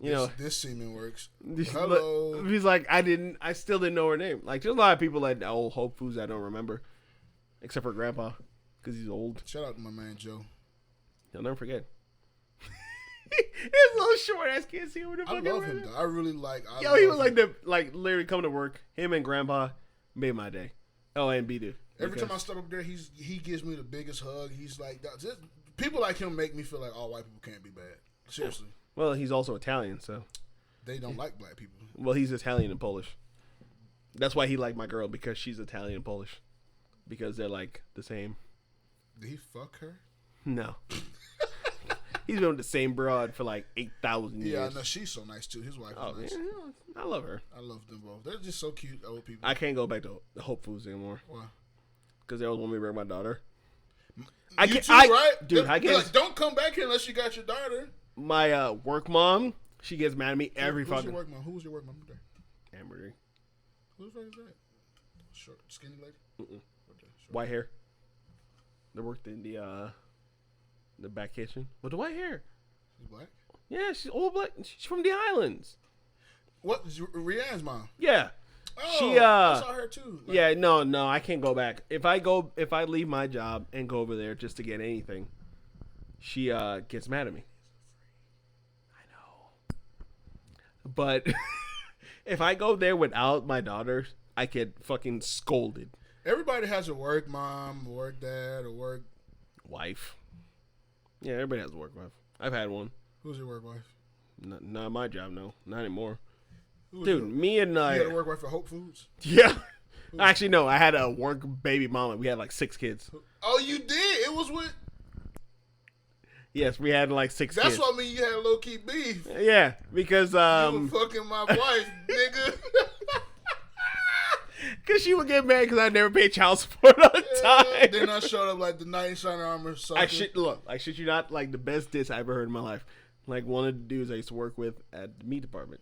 you know. This semen works. Hello. He's like, I still didn't know her name. Like, there's a lot of people at old Hope Foods I don't remember. Except for Grandpa. Because he's old. Shout out to my man, Joe. I'll never forget. His little short ass can't see what the fuck. I love him though. I really like. He was like literally coming to work. Him and Grandpa made my day. Oh, and B dude. Every time I step up there, he gives me the biggest hug. He's like, people like him make me feel like all white people can't be bad. Seriously. Well, he's also Italian, so they don't like black people. Well, he's Italian and Polish. That's why he liked my girl because she's Italian and Polish, because they're like the same. Did he fuck her? No. He's been with the same broad for like 8,000 years. Yeah, I know. She's so nice too. His wife is nice. Yeah, I love her. I love them both. They're just so cute, old people. I can't go back to Hope Foods anymore. Why? Because they always want me to bring my daughter. You too, right? Dude, I guess. Like, don't come back here unless you got your daughter. My work mom, she gets mad at me every fucking. Who's your work mom? Who was your work mom today? Amber. Who the fuck is that? Short, skinny lady. Okay, white hair. They worked in the back kitchen with the white hair. She's black. Yeah, she's all black. She's from the islands. What? Rihanna's mom. Yeah. Oh, I saw her too. Like, yeah, no, I can't go back. If I leave my job and go over there just to get anything, she gets mad at me. I know. But if I go there without my daughter, I get fucking scolded. Everybody has a work mom, a work dad, a work wife. Yeah, everybody has a work wife. I've had one. Who's your work wife? Not my job, no. Not anymore. Dude, me and you had a work wife for Hope Foods? Yeah. Actually, no. I had a work baby mama. We had like 6 kids. Oh, you did? It was with... Yes, we had like 6 kids. That's what I mean. You had low-key beef. Yeah, because... you were fucking my wife, nigga. Because she would get mad because I never paid child support on time. Then I showed up like the knight in shining armor. I shit you not, like the best diss I ever heard in my life. Like one of the dudes I used to work with at the meat department.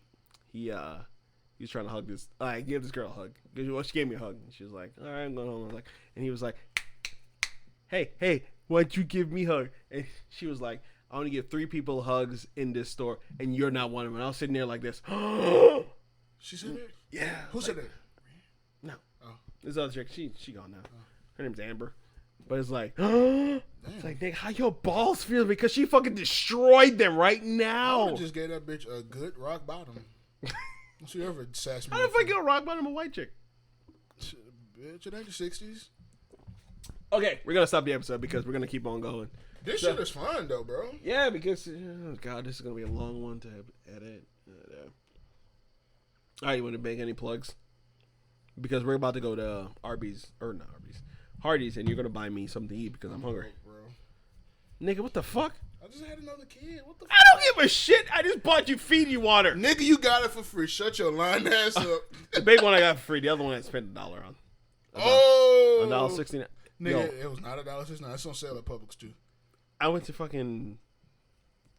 He was trying to hug this. I gave this girl a hug. She gave me a hug. And she was like, all right, I'm going home. And he was like, hey, why don't you give me a hug? And she was like, I only give 3 people hugs in this store, and you're not one of them. And I was sitting there like this. She said that? Yeah. Who said that? No. Oh. This other chick, she gone now. Her name's Amber. But it's like, it's like, nigga, how your balls feel? Because she fucking destroyed them right I now. would've just gave that bitch a good rock bottom. She ever sassed me. How the fuck you a rock bottom a white chick? Bitch, it ain't the 60s. Okay, we're gonna stop the episode because we're gonna keep on going. This shit is fun though, bro. Yeah, because oh god, this is gonna be a long one to edit. All right, you want to make any plugs? Because we're about to go to Hardee's, and you're gonna buy me something to eat because I'm hungry, bro. Nigga, what the fuck? I just had another kid. What the fuck? I don't give a shit. I just bought you Fiji water. Nigga, you got it for free. Shut your lying ass up. The big one I got for free. The other one I spent $1 on. $1.69. Nigga, it was not $1.69. It's on sale at Publix too. I went to fucking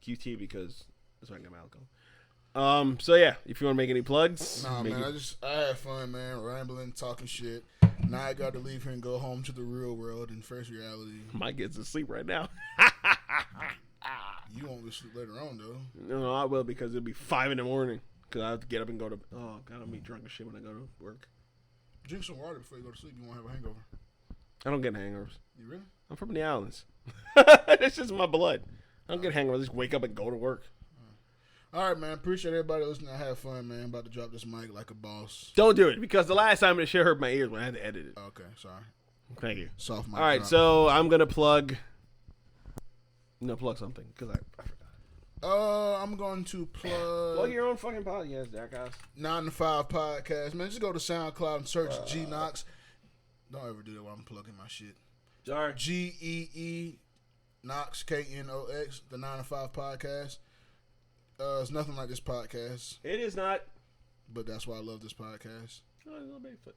QT because that's where I got my alcohol. So yeah, if you want to make any plugs, Nah, man, I had fun, man, rambling, talking shit. Now I got to leave here and go home to the real world and face reality. My kid's asleep right now. You won't be asleep later on, though. No, I will because it'll be 5 a.m. Because I have to get up and go to. Oh god, I'll be drunk as shit when I go to work. Drink some water before you go to sleep. You won't have a hangover. I don't get hangovers. You really? I'm from the islands. That's just my blood. I don't get hangovers. I just wake up and go to work. All right, man. Appreciate everybody listening. I had fun, man. About to drop this mic like a boss. Don't do it because the last time this shit hurt my ears when I had to edit it. Okay, sorry. Thank you. Soft mic. All right, drop. so I'm gonna plug. Plug something because I forgot. I'm going to plug. Plug your own fucking podcast, jackass. 9 to 5 podcast, man. Just go to SoundCloud and search G Knox. Don't ever do that while I'm plugging my shit. Sorry. GEE Knox KNOX, the 9 to 5 podcast. It's nothing like this podcast, It is not. but that's why I love this podcast. Oh, there's a little baby foot.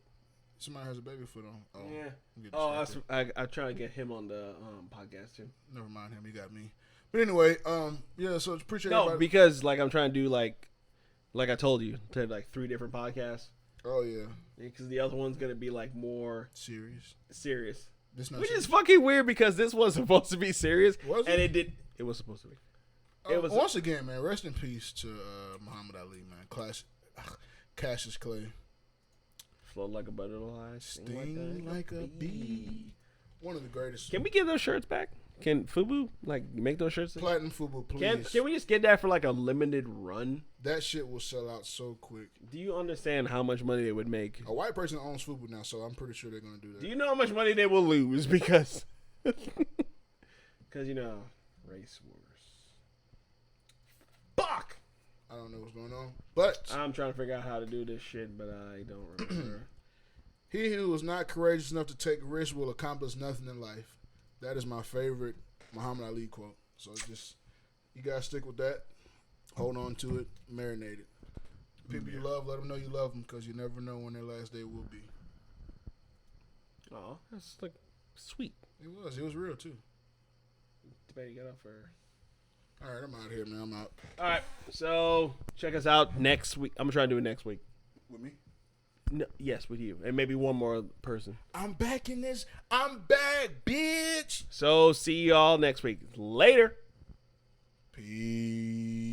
Somebody has a baby foot on. Oh, Yeah. I'm getting Oh, distracted. I try to get him on the podcast too. Never mind him. He got me. But anyway, yeah. So appreciate No, everybody. because like I'm trying to do like I told you, to like 3 different podcasts. Oh yeah, Because the other one's gonna be like more serious. serious, This not which serious. is fucking weird because this was supposed to be serious, Was and it? it did. It was supposed to be. It was once again, man. Rest in peace to Muhammad Ali, man. Cassius Clay. Float like a butterfly, Sting like a bee. One of the greatest. Can we get those shirts back? Can Fubu like make those shirts? Platinum Fubu, please. Can we just get that for like a limited run? That shit will sell out so quick. Do you understand how much money they would make? A white person owns Fubu now, so I'm pretty sure they're gonna do that. Do you know how much money they will lose because you know race wars. Fuck. I don't know what's going on, but I'm trying to figure out how to do this shit, but I don't remember. he who is not courageous enough to take risks will accomplish nothing in life. That is my favorite Muhammad Ali quote. So just you gotta stick with that. Hold on to it. Marinate it. People you love, let them know you love them because you never know when their last day will be. Oh, that's like sweet. It was real too. Debate you got off for. All right, I'm out here, man. I'm out. All right, so check us out next week. I'm gonna try to do it next week. With me? No, yes, with you and maybe one more person. I'm back in this. I'm back, bitch. So see y'all next week. Later. Peace.